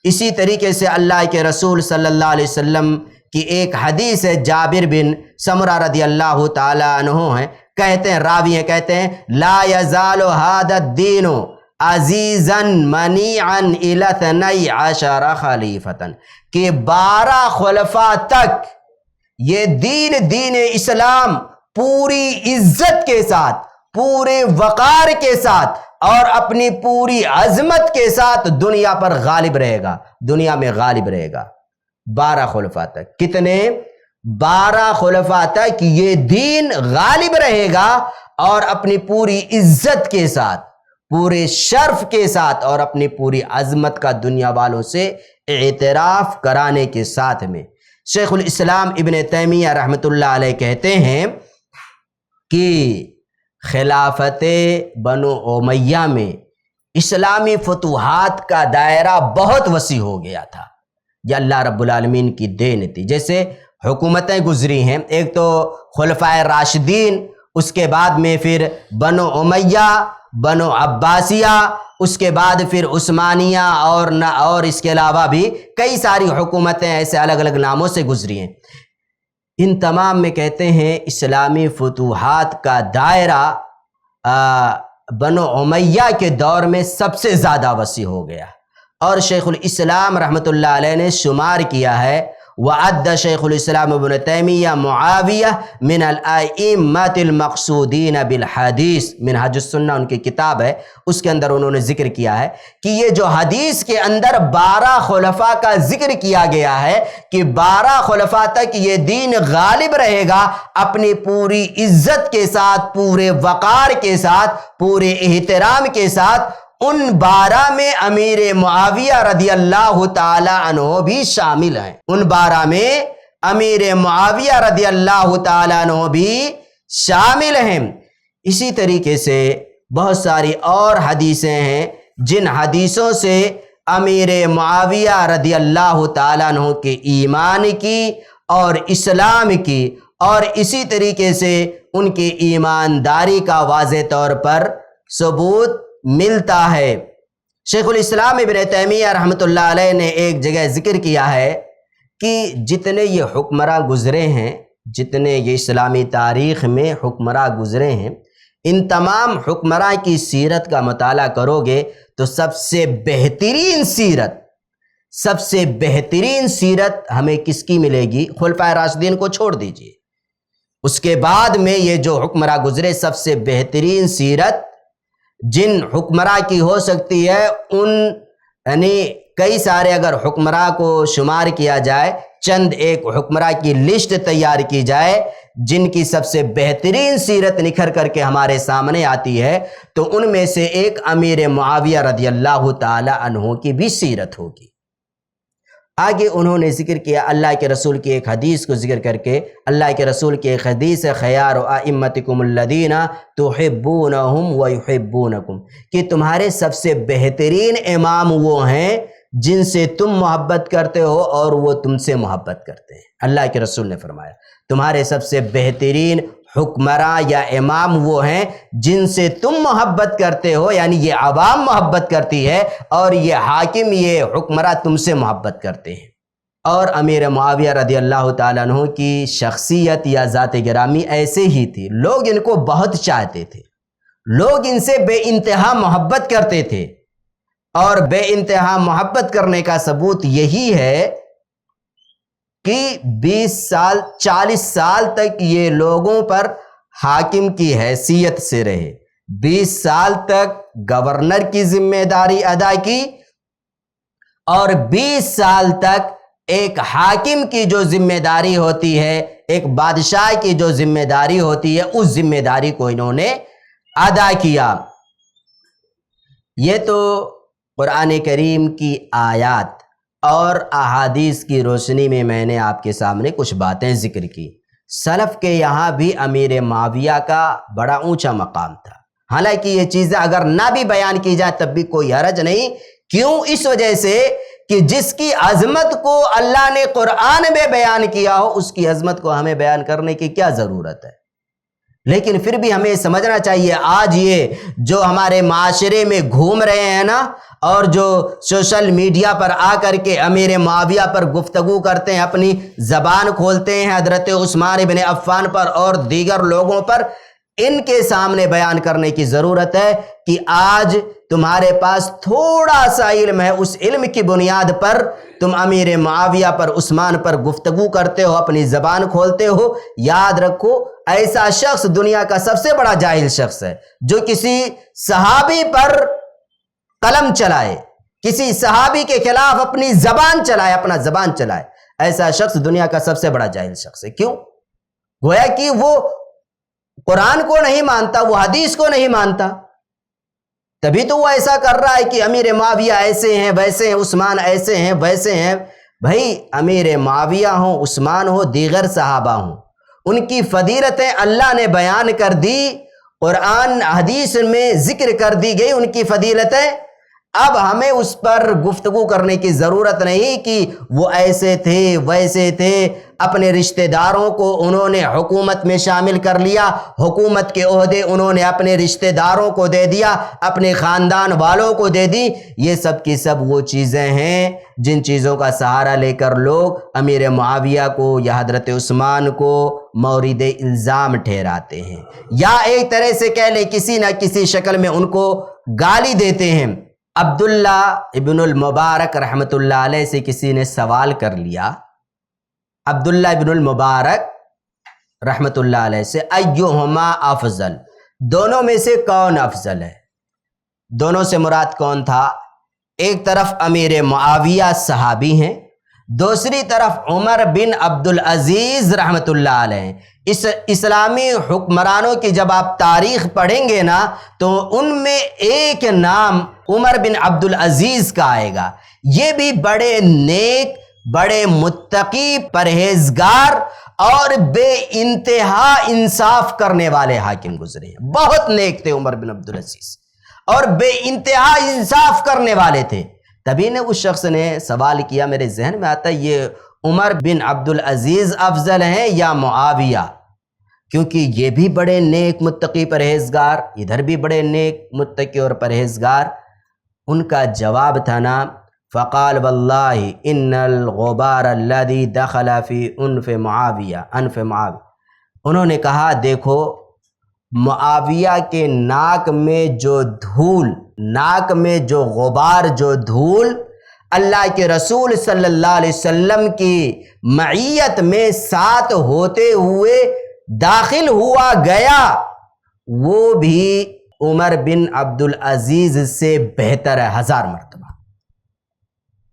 اسی طریقے سے اللہ کے رسول صلی اللہ علیہ وسلم کی ایک حدیث ہے، جابر بن سمرہ رضی اللہ تعالیٰ عنہ ہیں، کہتے ہیں، راوی ہیں، کہتے ہیں لا یزال هذا الدین عزیزا منیعا الی 12 خلیفۃ، کہ 12 خلفاء تک یہ دین اسلام پوری عزت کے ساتھ، پورے وقار کے ساتھ اور اپنی پوری عظمت کے ساتھ دنیا پر غالب رہے گا، دنیا میں غالب رہے گا. 12 خلفاء تک. کتنے؟ 12 خلفاء تک یہ دین غالب رہے گا اور اپنی پوری عزت کے ساتھ، پورے شرف کے ساتھ اور اپنی پوری عظمت کا دنیا والوں سے اعتراف کرانے کے ساتھ میں. شیخ الاسلام ابن تیمیہ رحمۃ اللہ علیہ کہتے ہیں کہ خلافت بنو امیہ میں اسلامی فتوحات کا دائرہ بہت وسیع ہو گیا تھا. یہ اللہ رب العالمین کی دین تھی. جیسے حکومتیں گزری ہیں، ایک تو خلفائے راشدین، اس کے بعد میں پھر بنو امیہ، بنو عباسیہ، اس کے بعد پھر عثمانیہ اور اس کے علاوہ بھی کئی ساری حکومتیں ایسے الگ الگ ناموں سے گزری ہیں. ان تمام میں کہتے ہیں اسلامی فتوحات کا دائرہ بنو امیہ کے دور میں سب سے زیادہ وسیع ہو گیا. اور شیخ الاسلام رحمۃ اللہ علیہ نے شمار کیا ہے، وعد شیخ الاسلام ابن تیمیہ معاویہ من الائمۃ المقصودین بالحدیث، منہاج السنہ ان کی کتاب ہے، اس کے اندر انہوں نے ذکر کیا ہے کہ یہ جو حدیث کے اندر 12 خلفاء کا ذکر کیا گیا ہے کہ 12 خلفاء تک یہ دین غالب رہے گا اپنی پوری عزت کے ساتھ، پورے وقار کے ساتھ، پورے احترام کے ساتھ، ان 12 میں امیر معاویہ رضی اللہ تعالی عنہ بھی شامل ہیں. ان 12 میں امیر معاویہ رضی اللہ تعالی عنہ بھی شامل ہیں. اسی طریقے سے بہت ساری اور حدیثیں ہیں جن حدیثوں سے امیر معاویہ رضی اللہ تعالی عنہ کے ایمان کی اور اسلام کی اور اسی طریقے سے ان کی ایمانداری کا واضح طور پر ثبوت ملتا ہے. شیخ الاسلام ابن تیمیہ رحمۃ اللہ علیہ نے ایک جگہ ذکر کیا ہے کہ جتنے یہ حکمراں گزرے ہیں، جتنے یہ اسلامی تاریخ میں حکمراں گزرے ہیں، ان تمام حکمراں کی سیرت کا مطالعہ کرو گے تو سب سے بہترین سیرت ہمیں کس کی ملے گی؟ خلفائے راشدین کو چھوڑ دیجئے، اس کے بعد میں یہ جو حکمراں گزرے سب سے بہترین سیرت جن حکمراں کی ہو سکتی ہے، ان یعنی کئی سارے اگر حکمراں کو شمار کیا جائے، چند ایک حکمراں کی لسٹ تیار کی جائے جن کی سب سے بہترین سیرت نکھر کر کے ہمارے سامنے آتی ہے، تو ان میں سے ایک امیر معاویہ رضی اللہ تعالی عنہ کی بھی سیرت ہوگی۔ آگے انہوں نے ذکر کیا اللہ کے رسول کی ایک حدیث کو ذکر کر کے، اللہ کے رسول کی ایک حدیث ہے خیار ائمتکم الذین تحبونہم ویحبونکم، کہ تمہارے سب سے بہترین امام وہ ہیں جن سے تم محبت کرتے ہو اور وہ تم سے محبت کرتے ہیں۔ اللہ کے رسول نے فرمایا تمہارے سب سے بہترین حکمراں یا امام وہ ہیں جن سے تم محبت کرتے ہو، یعنی یہ عوام محبت کرتی ہے اور یہ حاکم، یہ حکمراں تم سے محبت کرتے ہیں۔ اور امیر معاویہ رضی اللہ تعالیٰ عنہ کی شخصیت یا ذات گرامی ایسے ہی تھی، لوگ ان کو بہت چاہتے تھے، لوگ ان سے بے انتہا محبت کرتے تھے، اور بے انتہا محبت کرنے کا ثبوت یہی ہے کہ 20 سال 40 سال تک یہ لوگوں پر حاکم کی حیثیت سے رہے، 20 سال تک گورنر کی ذمہ داری ادا کی، اور 20 سال تک ایک حاکم کی جو ذمہ داری ہوتی ہے، ایک بادشاہ کی جو ذمہ داری ہوتی ہے، اس ذمہ داری کو انہوں نے ادا کیا۔ یہ تو قرآن کریم کی آیات اور احادیث کی روشنی میں میں نے آپ کے سامنے کچھ باتیں ذکر کی۔ سلف کے یہاں بھی امیر معاویہ کا بڑا اونچا مقام تھا، حالانکہ یہ چیزیں اگر نہ بھی بیان کی جائیں تب بھی کوئی حرج نہیں۔ کیوں؟ اس وجہ سے کہ جس کی عظمت کو اللہ نے قرآن میں بیان کیا ہو، اس کی عظمت کو ہمیں بیان کرنے کی کیا ضرورت ہے؟ لیکن پھر بھی ہمیں سمجھنا چاہیے، آج یہ جو ہمارے معاشرے میں گھوم رہے ہیں نا، اور جو سوشل میڈیا پر آ کر کے امیر معاویہ پر گفتگو کرتے ہیں، اپنی زبان کھولتے ہیں حضرت عثمان بن عفان پر اور دیگر لوگوں پر، ان کے سامنے بیان کرنے کی ضرورت ہے کہ آج تمہارے پاس تھوڑا سا علم ہے، اس علم کی بنیاد پر تم امیر معاویہ پر، عثمان پر گفتگو کرتے ہو، اپنی زبان کھولتے ہو۔ یاد رکھو، ایسا شخص دنیا کا سب سے بڑا جاہل شخص ہے جو کسی صحابی پر قلم چلائے، کسی صحابی کے خلاف اپنی زبان چلائے، اپنا زبان چلائے، ایسا شخص دنیا کا سب سے بڑا جاہل شخص ہے۔ کیوں؟ گویا کہ وہ قرآن کو نہیں مانتا، وہ حدیث کو نہیں مانتا، تبھی تو وہ ایسا کر رہا ہے کہ امیر معاویہ ایسے ہیں ویسے ہیں، عثمان ایسے ہیں ویسے ہیں۔ بھائی امیر معاویہ ہوں، عثمان ہو، دیگر صحابہ ہوں، ان کی فضیلتیں اللہ نے بیان کر دی، قرآن حدیث میں ذکر کر دی گئی ان کی فضیلتیں۔ اب ہمیں اس پر گفتگو کرنے کی ضرورت نہیں کہ وہ ایسے تھے ویسے تھے، اپنے رشتہ داروں کو انہوں نے حکومت میں شامل کر لیا، حکومت کے عہدے انہوں نے اپنے رشتہ داروں کو دے دیا، اپنے خاندان والوں کو دے دی۔ یہ سب کی سب وہ چیزیں ہیں جن چیزوں کا سہارا لے کر لوگ امیر معاویہ کو یا حضرت عثمان کو مورد الزام ٹھہراتے ہیں، یا ایک طرح سے کہہ لیں کسی نہ کسی شکل میں ان کو گالی دیتے ہیں۔ عبداللہ ابن المبارک رحمۃ اللہ علیہ سے کسی نے سوال کر لیا، عبداللہ ابن المبارک رحمۃ اللہ علیہ سے، ایہما افضل، دونوں میں سے کون افضل ہے؟ دونوں سے مراد کون تھا؟ ایک طرف امیر معاویہ صحابی ہیں، دوسری طرف عمر بن عبدالعزیز رحمۃ اللہ علیہ۔ اس اسلامی حکمرانوں کی جب آپ تاریخ پڑھیں گے نا تو ان میں ایک نام عمر بن عبدالعزیز کا آئے گا۔ یہ بھی بڑے نیک، بڑے متقی، پرہیزگار اور بے انتہا انصاف کرنے والے حاکم گزرے ہیں۔ بہت نیک تھے عمر بن عبدالعزیز اور بے انتہا انصاف کرنے والے تھے۔ تبھی نے اس شخص نے سوال کیا، میرے ذہن میں آتا ہے یہ عمر بن عبدالعزیز افضل ہیں یا معاویہ، کیونکہ یہ بھی بڑے نیک متقی پرہیزگار، ادھر بھی بڑے نیک متقی اور پرہیزگار۔ ان کا جواب تھا نا، فقال واللہ ان الغبار الذي دخل فی انف معاویہ انہوں نے کہا دیکھو معاویہ کے ناک میں جو دھول، ناک میں جو غبار، جو دھول اللہ کے رسول صلی اللہ علیہ وسلم کی معیت میں ساتھ ہوتے ہوئے داخل ہوا گیا، وہ بھی عمر بن عبدالعزیز سے بہتر ہے 1000 مرتبہ۔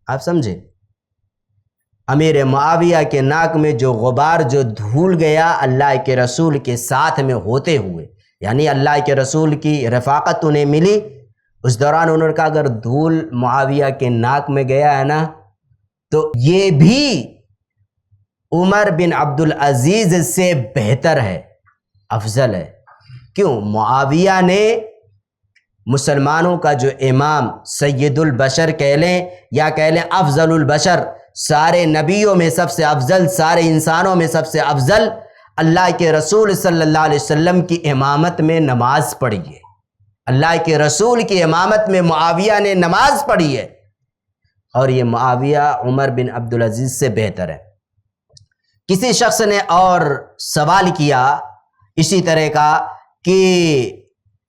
آپ سمجھے؟ امیر معاویہ کے ناک میں جو غبار، جو دھول گیا اللہ کے رسول کے ساتھ میں ہوتے ہوئے، یعنی اللہ کے رسول کی رفاقت انہیں ملی، اس دوران انہوں نے کہا اگر دھول معاویہ کے ناک میں گیا ہے نا تو یہ بھی عمر بن عبدالعزیز سے بہتر ہے، افضل ہے۔ کیوں؟ معاویہ نے مسلمانوں کا جو امام، سید البشر کہہ لیں یا کہہ لیں افضل البشر، سارے نبیوں میں سب سے افضل، سارے انسانوں میں سب سے افضل، اللہ کے رسول صلی اللہ علیہ وسلم کی امامت میں نماز پڑھی ہے، اللہ کے رسول کی امامت میں معاویہ نے نماز پڑھی ہے، اور یہ معاویہ عمر بن عبدالعزیز سے بہتر ہے۔ کسی شخص نے اور سوال کیا اسی طرح کا کہ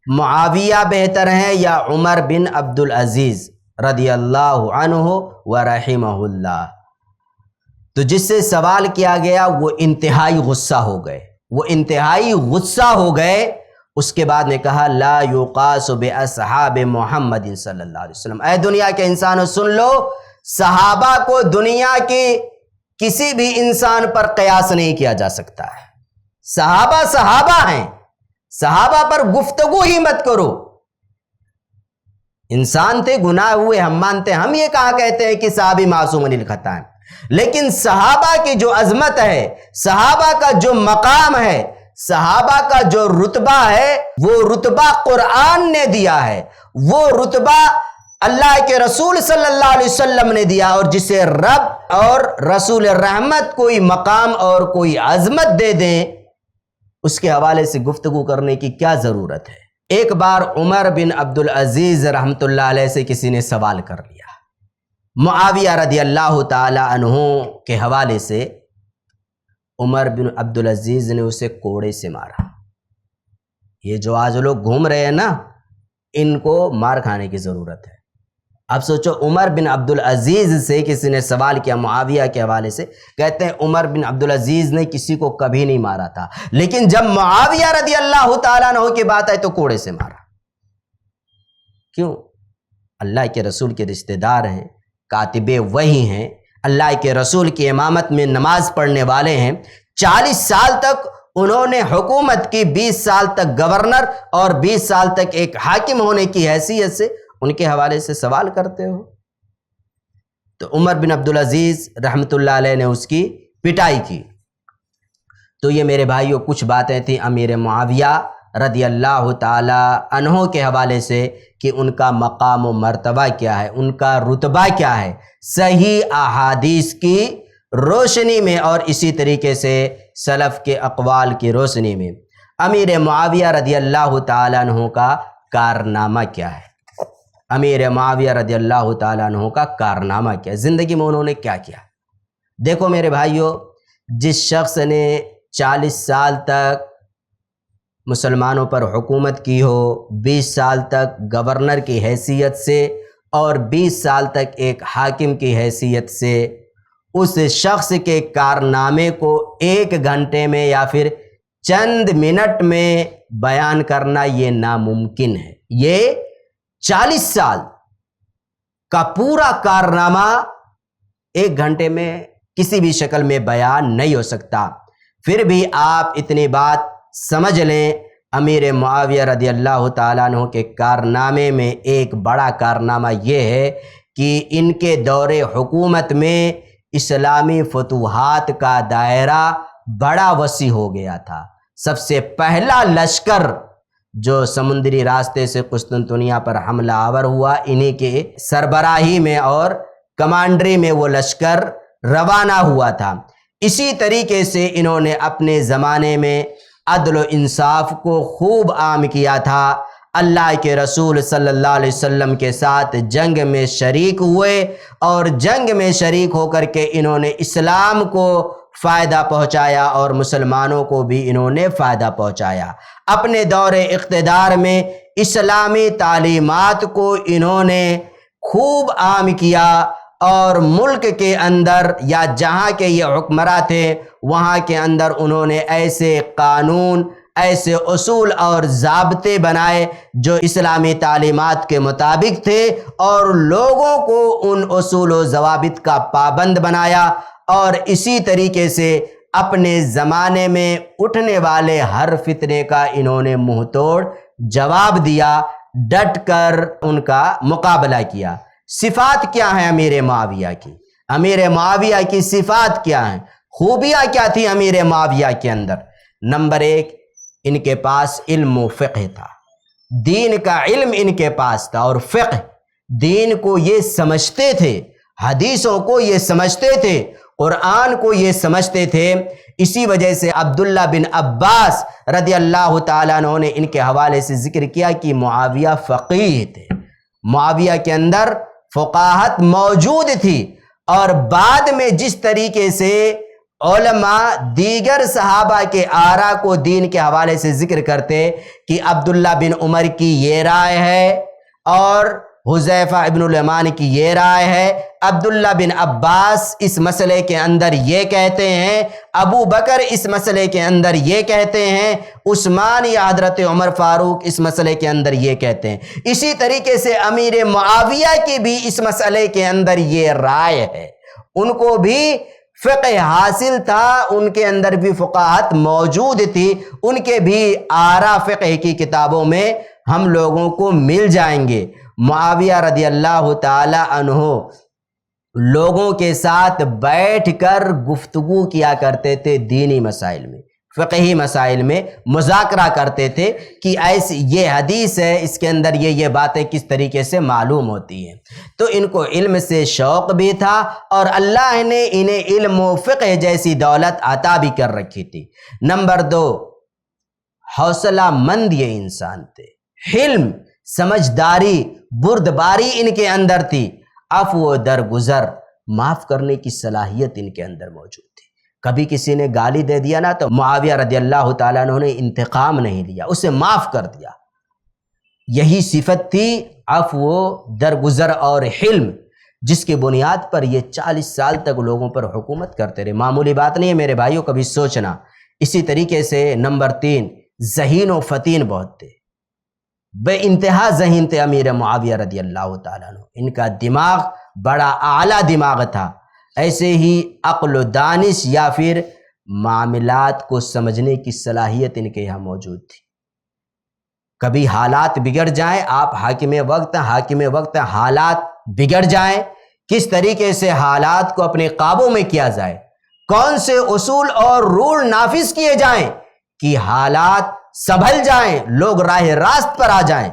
معاویہ بہتر ہیں یا عمر بن عبدالعزیز رضی اللہ عنہ ورحمہ اللہ، تو جس سے سوال کیا گیا وہ انتہائی غصہ ہو گئے، وہ انتہائی غصہ ہو گئے۔ اس کے بعد نے کہا لا یقاس باصحاب محمد صلی اللہ علیہ وسلم، اے دنیا کے انسانوں سن لو، صحابہ کو دنیا کے کسی بھی انسان پر قیاس نہیں کیا جا سکتا ہے۔ صحابہ صحابہ ہیں، صحابہ پر گفتگو ہی مت کرو۔ انسان تھے، گناہ ہوئے، ہم مانتے ہیں، ہم یہ کہاں کہتے ہیں کہ صحابی معصوم عن الخطا ہیں، لیکن صحابہ کی جو عظمت ہے، صحابہ کا جو مقام ہے، صحابہ کا جو رتبہ ہے، وہ رتبہ قرآن نے دیا ہے، وہ رتبہ اللہ کے رسول صلی اللہ علیہ وسلم نے دیا، اور جسے رب اور رسول رحمت کوئی مقام اور کوئی عظمت دے دیں، اس کے حوالے سے گفتگو کرنے کی کیا ضرورت ہے؟ ایک بار عمر بن عبدالعزیز رحمۃ اللہ علیہ سے کسی نے سوال کر لیا، معاویہ رضی اللہ تعالی عنہ کے حوالے سے، عمر بن عبدالعزیز نے اسے کوڑے سے مارا۔ یہ جو آج لوگ گھوم رہے ہیں نا، ان کو مار کھانے کی ضرورت ہے۔ اب سوچو، عمر بن عبدالعزیز سے کسی نے سوال کیا معاویہ کے حوالے سے، کہتے ہیں عمر بن عبدالعزیز نے کسی کو کبھی نہیں مارا تھا، لیکن جب معاویہ رضی اللہ تعالیٰ عنہ کی بات آئی تو کوڑے سے مارا۔ کیوں؟ اللہ کے رسول کے رشتہ دار ہیں، کاتب وحی ہیں، اللہ کے رسول کی امامت میں نماز پڑھنے والے ہیں، 40 سال تک انہوں نے حکومت کی، 20 سال تک گورنر اور 20 سال تک ایک حاکم ہونے کی حیثیت سے ان کے حوالے سے سوال کرتے ہو۔ تو عمر بن عبدالعزیز رحمۃ اللہ علیہ نے اس کی پٹائی کی۔ تو یہ میرے بھائیوں کچھ باتیں تھیں امیر معاویہ رضی اللہ تعالی عنہ کے حوالے سے کہ ان کا مقام و مرتبہ کیا ہے، ان کا رتبہ کیا ہے، صحیح احادیث کی روشنی میں اور اسی طریقے سے سلف کے اقوال کی روشنی میں امیر معاویہ رضی اللہ تعالی عنہ کا کارنامہ کیا ہے، امیر معاویہ رضی اللہ تعالیٰ عنہ کا کارنامہ کیا، زندگی میں انہوں نے کیا کیا۔ دیکھو میرے بھائیوں، جس شخص نے 40 سال تک مسلمانوں پر حکومت کی ہو، 20 سال تک گورنر کی حیثیت سے اور 20 سال تک ایک حاکم کی حیثیت سے، اس شخص کے کارنامے کو 1 گھنٹے میں یا پھر چند منٹ میں بیان کرنا یہ ناممکن ہے۔ یہ 40 سال کا پورا کارنامہ 1 گھنٹے میں کسی بھی شکل میں بیان نہیں ہو سکتا۔ پھر بھی آپ اتنی بات سمجھ لیں، امیر معاویہ رضی اللہ تعالیٰ عنہ کے کارنامے میں ایک بڑا کارنامہ یہ ہے کہ ان کے دور حکومت میں اسلامی فتوحات کا دائرہ بڑا وسیع ہو گیا تھا۔ سب سے پہلا لشکر جو سمندری راستے سے قسطنطنیہ پر حملہ آور ہوا، انہی کے سربراہی میں اور کمانڈری میں وہ لشکر روانہ ہوا تھا۔ اسی طریقے سے انہوں نے اپنے زمانے میں عدل و انصاف کو خوب عام کیا تھا، اللہ کے رسول صلی اللہ علیہ وسلم کے ساتھ جنگ میں شریک ہوئے اور جنگ میں شریک ہو کر کے انہوں نے اسلام کو فائدہ پہنچایا اور مسلمانوں کو بھی انہوں نے فائدہ پہنچایا۔ اپنے دور اقتدار میں اسلامی تعلیمات کو انہوں نے خوب عام کیا اور ملک کے اندر یا جہاں کے یہ حکمراں تھے وہاں کے اندر انہوں نے ایسے قانون، ایسے اصول اور ضابطے بنائے جو اسلامی تعلیمات کے مطابق تھے اور لوگوں کو ان اصول و ضوابط کا پابند بنایا، اور اسی طریقے سے اپنے زمانے میں اٹھنے والے ہر فتنے کا انہوں نے منہ توڑ جواب دیا، ڈٹ کر ان کا مقابلہ کیا۔ صفات کیا ہیں امیر معاویہ کی؟ امیر معاویہ کی صفات کیا ہیں؟ خوبیاں کیا تھی امیر معاویہ کے اندر؟ نمبر 1، ان کے پاس علم و فقہ تھا، دین کا علم ان کے پاس تھا، اور فقہ، دین کو یہ سمجھتے تھے، حدیثوں کو یہ سمجھتے تھے، قرآن کو یہ سمجھتے تھے۔ اسی وجہ سے عبداللہ بن عباس رضی اللہ تعالیٰ عنہ نے ان کے حوالے سے ذکر کیا کہ معاویہ فقیہ تھے، معاویہ کے اندر فقاہت موجود تھی۔ اور بعد میں جس طریقے سے علماء دیگر صحابہ کے آراء کو دین کے حوالے سے ذکر کرتے کہ عبداللہ بن عمر کی یہ رائے ہے اور حذیفہ ابن الیمان کی یہ رائے ہے، عبداللہ بن عباس اس مسئلے کے اندر یہ کہتے ہیں، ابو بکر اس مسئلے کے اندر یہ کہتے ہیں، عثمان یا حضرت عمر فاروق اس مسئلے کے اندر یہ کہتے ہیں، اسی طریقے سے امیر معاویہ کی بھی اس مسئلے کے اندر یہ رائے ہے۔ ان کو بھی فقہ حاصل تھا، ان کے اندر بھی فقاہت موجود تھی، ان کے بھی آراء فقہ کی کتابوں میں ہم لوگوں کو مل جائیں گے۔ معاویہ رضی اللہ تعالی عنہ لوگوں کے ساتھ بیٹھ کر گفتگو کیا کرتے تھے، دینی مسائل میں، فقہی مسائل میں مذاکرہ کرتے تھے کہ ایسی یہ حدیث ہے، اس کے اندر یہ باتیں کس طریقے سے معلوم ہوتی ہیں۔ تو ان کو علم سے شوق بھی تھا اور اللہ نے انہیں علم و فقہ جیسی دولت عطا بھی کر رکھی تھی۔ نمبر 2، حوصلہ مند یہ انسان تھے، حلم، سمجھداری، بردباری ان کے اندر تھی، عفو و درگزر، معاف کرنے کی صلاحیت ان کے اندر موجود تھی۔ کبھی کسی نے گالی دے دیا نا تو معاویہ رضی اللہ تعالیٰ عنہ نے انتقام نہیں لیا، اسے معاف کر دیا۔ یہی صفت تھی، عفو و درگزر اور حلم، جس کی بنیاد پر یہ 40 سال تک لوگوں پر حکومت کرتے رہے۔ معمولی بات نہیں ہے میرے بھائیوں، کبھی سوچنا۔ اسی طریقے سے نمبر 3، ذہین و فتین بہت تھے، بے انتہا ذہین تھے امیر معاویہ رضی اللہ تعالیٰ عنہ، ان کا دماغ بڑا اعلیٰ دماغ تھا۔ ایسے ہی عقل و دانش یا پھر معاملات کو سمجھنے کی صلاحیت ان کے یہاں موجود تھی۔ کبھی حالات بگڑ جائیں، آپ حاکم وقت حالات بگڑ جائیں، کس طریقے سے حالات کو اپنے قابو میں کیا جائے، کون سے اصول اور رول نافذ کیے جائیں کہ حالات سنبھل جائیں، لوگ راہ راست پر آ جائیں،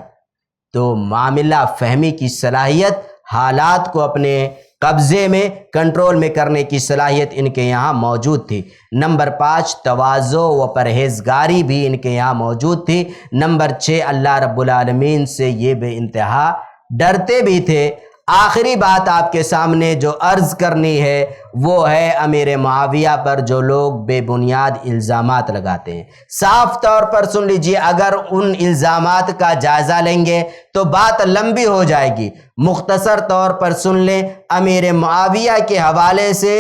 تو معاملہ فہمی کی صلاحیت، حالات کو اپنے قبضے میں، کنٹرول میں کرنے کی صلاحیت ان کے یہاں موجود تھی۔ نمبر 5، تواضع و پرہیزگاری بھی ان کے یہاں موجود تھی۔ نمبر 6، اللہ رب العالمین سے یہ بے انتہا ڈرتے بھی تھے۔ آخری بات آپ کے سامنے جو عرض کرنی ہے وہ ہے امیر معاویہ پر جو لوگ بے بنیاد الزامات لگاتے ہیں۔ صاف طور پر سن لیجئے، اگر ان الزامات کا جائزہ لیں گے تو بات لمبی ہو جائے گی۔ مختصر طور پر سن لیں، امیر معاویہ کے حوالے سے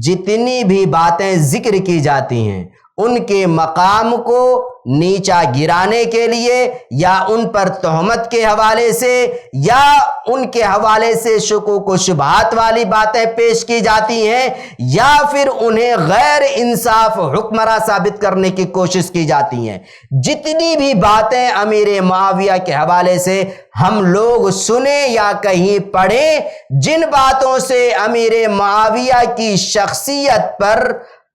جتنی بھی باتیں ذکر کی جاتی ہیں ان کے مقام کو نیچا گرانے کے لیے یا ان پر تہمت کے حوالے سے یا ان کے حوالے سے شکوک و شبہات والی باتیں پیش کی جاتی ہیں یا پھر انہیں غیر انصاف حکمراں ثابت کرنے کی کوشش کی جاتی ہیں۔ جتنی بھی باتیں امیر معاویہ کے حوالے سے ہم لوگ سنیں یا کہیں پڑھیں، جن باتوں سے امیر معاویہ کی شخصیت پر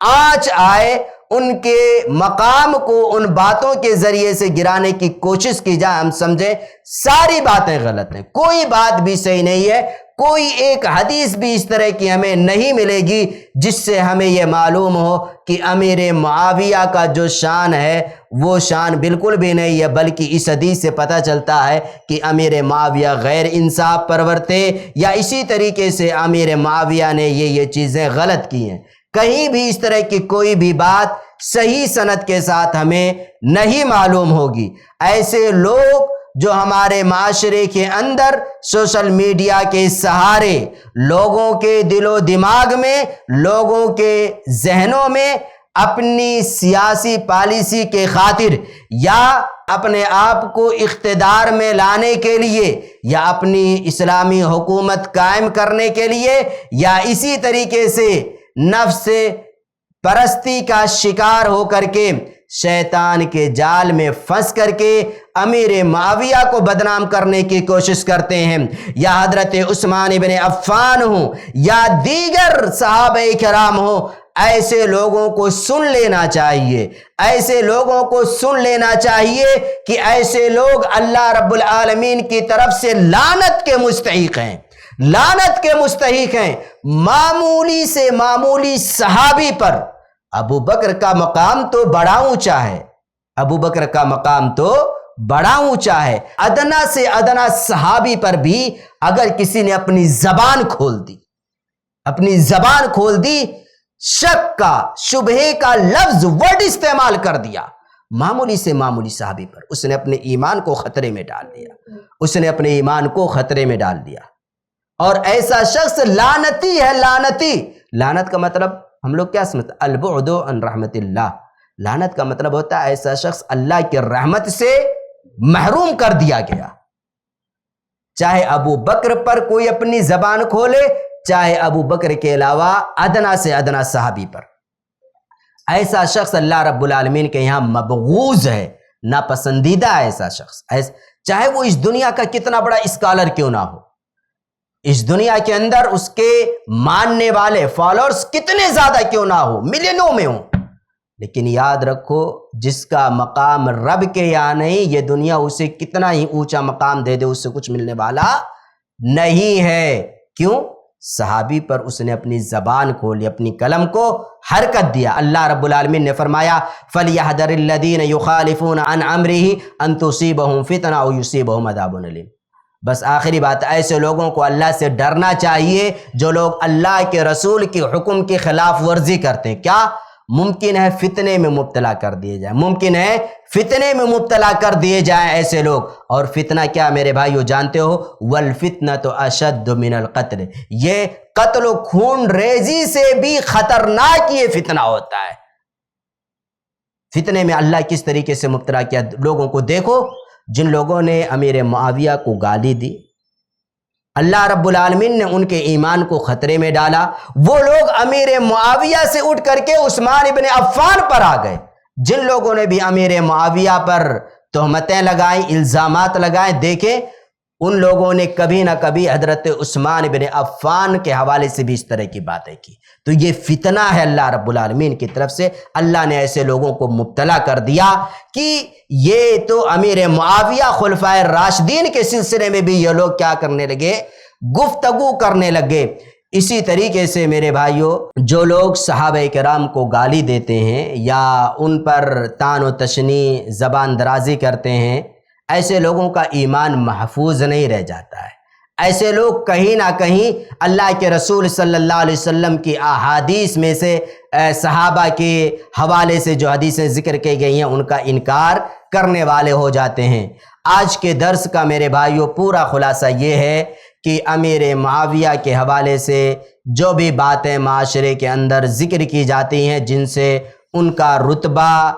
آنچ آئے، ان کے مقام کو ان باتوں کے ذریعے سے گرانے کی کوشش کی جائے، ہم سمجھیں ساری باتیں غلط ہیں، کوئی بات بھی صحیح نہیں ہے، کوئی ایک حدیث بھی اس طرح کی ہمیں نہیں ملے گی جس سے ہمیں یہ معلوم ہو کہ امیر معاویہ کا جو شان ہے وہ شان بالکل بھی نہیں ہے، بلکہ اس حدیث سے پتہ چلتا ہے کہ امیر معاویہ غیر انصاف پرور تھے، یا اسی طریقے سے امیر معاویہ نے یہ چیزیں غلط کی ہیں۔ کہیں بھی اس طرح کی کوئی بھی بات صحیح سند کے ساتھ ہمیں نہیں معلوم ہوگی۔ ایسے لوگ جو ہمارے معاشرے کے اندر سوشل میڈیا کے سہارے لوگوں کے دل و دماغ میں، لوگوں کے ذہنوں میں اپنی سیاسی پالیسی کے خاطر یا اپنے آپ کو اقتدار میں لانے کے لیے یا اپنی اسلامی حکومت قائم کرنے کے لیے یا اسی طریقے سے نفس پرستی کا شکار ہو کر کے شیطان کے جال میں پھنس کر کے امیر معاویہ کو بدنام کرنے کی کوشش کرتے ہیں، یا حضرت عثمان بن عفان ہوں یا دیگر صحابہ کرام ہوں، ایسے لوگوں کو سن لینا چاہیے، ایسے لوگوں کو سن لینا چاہیے کہ ایسے لوگ اللہ رب العالمین کی طرف سے لعنت کے مستحق ہیں، لعنت کے مستحق ہیں۔ معمولی سے معمولی صحابی پر ابو بکر کا مقام تو بڑا اونچا ہے، ابو بکر کا مقام تو بڑا اونچا ہے، ادنا سے ادنا صحابی پر بھی اگر کسی نے اپنی زبان کھول دی، اپنی زبان کھول دی، شک کا شبہے کا لفظ ورڈ استعمال کر دیا، معمولی سے معمولی صحابی پر، اس نے اپنے ایمان کو خطرے میں ڈال دیا، اس نے اپنے ایمان کو خطرے میں ڈال دیا، اور ایسا شخص لعنتی ہے، لعنتی۔ لعنت کا مطلب ہم لوگ کیا سمجھتے ہیں؟ البعد عن رحمت اللہ۔ لعنت کا مطلب ہوتا ہے ایسا شخص اللہ کی رحمت سے محروم کر دیا گیا۔ چاہے ابو بکر پر کوئی اپنی زبان کھولے، چاہے ابو بکر کے علاوہ ادنا سے ادنا صحابی پر، ایسا شخص اللہ رب العالمین کے یہاں مبغوض ہے، ناپسندیدہ ہے ایسا شخص، چاہے وہ اس دنیا کا کتنا بڑا اسکالر کیوں نہ ہو، اس دنیا کے اندر اس کے ماننے والے فالوورز کتنے زیادہ کیوں نہ ہو، ملینوں میں ہوں، لیکن یاد رکھو جس کا مقام رب کے یہاں نہیں، یہ دنیا اسے کتنا ہی اونچا مقام دے دے، اس سے کچھ ملنے والا نہیں ہے۔ کیوں؟ صحابی پر اس نے اپنی زبان کھولی، اپنی قلم کو حرکت دیا۔ اللہ رب العالمین نے فرمایا فَلْيَحْذَرِ الَّذِينَ يُخَالِفُونَ عَنْ أَمْرِهِ أَن تُصِيبَهُمْ فِتْنَةٌ أَوْ يُصِيبَهُمْ عَذَابٌ أَلِيمٌ۔ بس آخری بات، ایسے لوگوں کو اللہ سے ڈرنا چاہیے جو لوگ اللہ کے رسول کی حکم کی خلاف ورزی کرتے ہیں۔ کیا ممکن ہے فتنے میں مبتلا کر دیے جائیں، ممکن ہے فتنے میں مبتلا کر دیے جائیں ایسے لوگ۔ اور فتنہ کیا میرے بھائیو جانتے ہو؟ وَالْفِتْنَةُ أَشَدُّ مِنَ الْقَتْلِ، یہ قتل و خون ریزی سے بھی خطرناک یہ فتنہ ہوتا ہے۔ فتنے میں اللہ کس طریقے سے مبتلا کیا لوگوں کو دیکھو، جن لوگوں نے امیر معاویہ کو گالی دی، اللہ رب العالمین نے ان کے ایمان کو خطرے میں ڈالا، وہ لوگ امیر معاویہ سے اٹھ کر کے عثمان ابن عفان پر آ گئے۔ جن لوگوں نے بھی امیر معاویہ پر تہمتیں لگائیں، الزامات لگائیں، دیکھیں ان لوگوں نے کبھی نہ کبھی حضرت عثمان بن عفان کے حوالے سے بھی اس طرح کی باتیں کی۔ تو یہ فتنہ ہے اللہ رب العالمین کی طرف سے، اللہ نے ایسے لوگوں کو مبتلا کر دیا کہ یہ تو امیر معاویہ خلفائے راشدین کے سلسلے میں بھی یہ لوگ کیا کرنے لگے؟ گفتگو کرنے لگے۔ اسی طریقے سے میرے بھائیوں، جو لوگ صحابہ کرام کو گالی دیتے ہیں یا ان پر طعن و تشنیع، زبان درازی کرتے ہیں، ایسے لوگوں کا ایمان محفوظ نہیں رہ جاتا ہے۔ ایسے لوگ کہیں نہ کہیں اللہ کے رسول صلی اللہ علیہ وسلم کی احادیث میں سے صحابہ کے حوالے سے جو حدیثیں ذکر کی گئی ہیں ان کا انکار کرنے والے ہو جاتے ہیں۔ آج کے درس کا میرے بھائیوں پورا خلاصہ یہ ہے کہ امیر معاویہ کے حوالے سے جو بھی باتیں معاشرے کے اندر ذکر کی جاتی ہیں جن سے ان کا رتبہ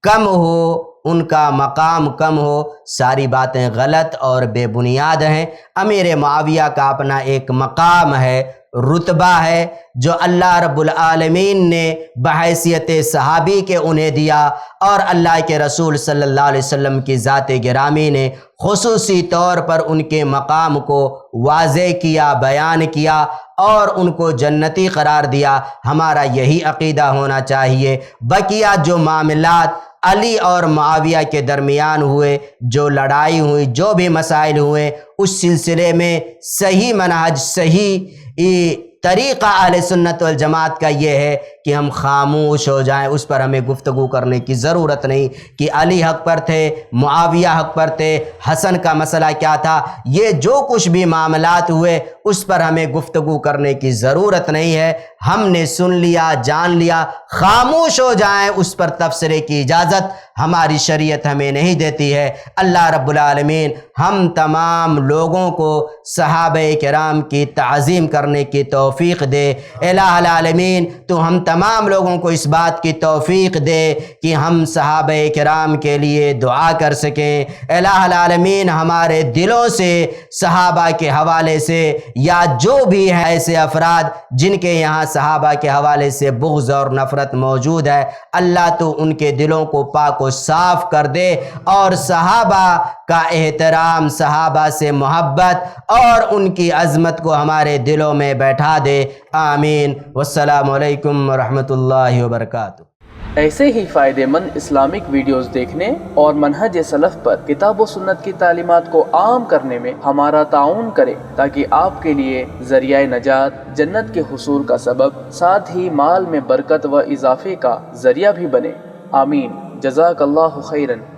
کم ہو، ان کا مقام کم ہو، ساری باتیں غلط اور بے بنیاد ہیں۔ امیر معاویہ کا اپنا ایک مقام ہے، رتبہ ہے جو اللہ رب العالمین نے بحیثیت صحابی کے انہیں دیا، اور اللہ کے رسول صلی اللہ علیہ وسلم کی ذات گرامی نے خصوصی طور پر ان کے مقام کو واضح کیا، بیان کیا اور ان کو جنتی قرار دیا۔ ہمارا یہی عقیدہ ہونا چاہیے۔ بقیہ جو معاملات علی اور معاویہ کے درمیان ہوئے، جو لڑائی ہوئی، جو بھی مسائل ہوئے، اس سلسلے میں صحیح منہج، صحیح طریقہ اہل سنت والجماعت کا یہ ہے کہ ہم خاموش ہو جائیں، اس پر ہمیں گفتگو کرنے کی ضرورت نہیں کہ علی حق پر تھے، معاویہ حق پر تھے، حسن کا مسئلہ کیا تھا، یہ جو کچھ بھی معاملات ہوئے اس پر ہمیں گفتگو کرنے کی ضرورت نہیں ہے۔ ہم نے سن لیا، جان لیا، خاموش ہو جائیں، اس پر تبصرے کی اجازت ہماری شریعت ہمیں نہیں دیتی ہے۔ اللہ رب العالمین ہم تمام لوگوں کو صحابہ کرام کی تعظیم کرنے کی توفیق دے۔ الہ العالمین تو ہم تمام لوگوں کو اس بات کی توفیق دے کہ ہم صحابہ کرام کے لیے دعا کر سکیں۔ الہ العالمین ہمارے دلوں سے صحابہ کے حوالے سے یا جو بھی ہیں ایسے افراد جن کے یہاں صحابہ کے حوالے سے بغض اور نفرت موجود ہے، اللہ تو ان کے دلوں کو پاک و صاف کر دے اور صحابہ کا احترام، صحابہ سے محبت اور ان کی عظمت کو ہمارے دلوں میں بیٹھا دے۔ آمین۔ والسلام علیکم ورحمۃ اللہ وبرکاتہ۔ ایسے ہی فائدہ مند اسلامک ویڈیوز دیکھنے اور منہج سلف پر کتاب و سنت کی تعلیمات کو عام کرنے میں ہمارا تعاون کرے تاکہ آپ کے لیے ذریعہ نجات، جنت کے حصول کا سبب، ساتھ ہی مال میں برکت و اضافے کا ذریعہ بھی بنے۔ آمین۔ جزاک اللہ خیرن۔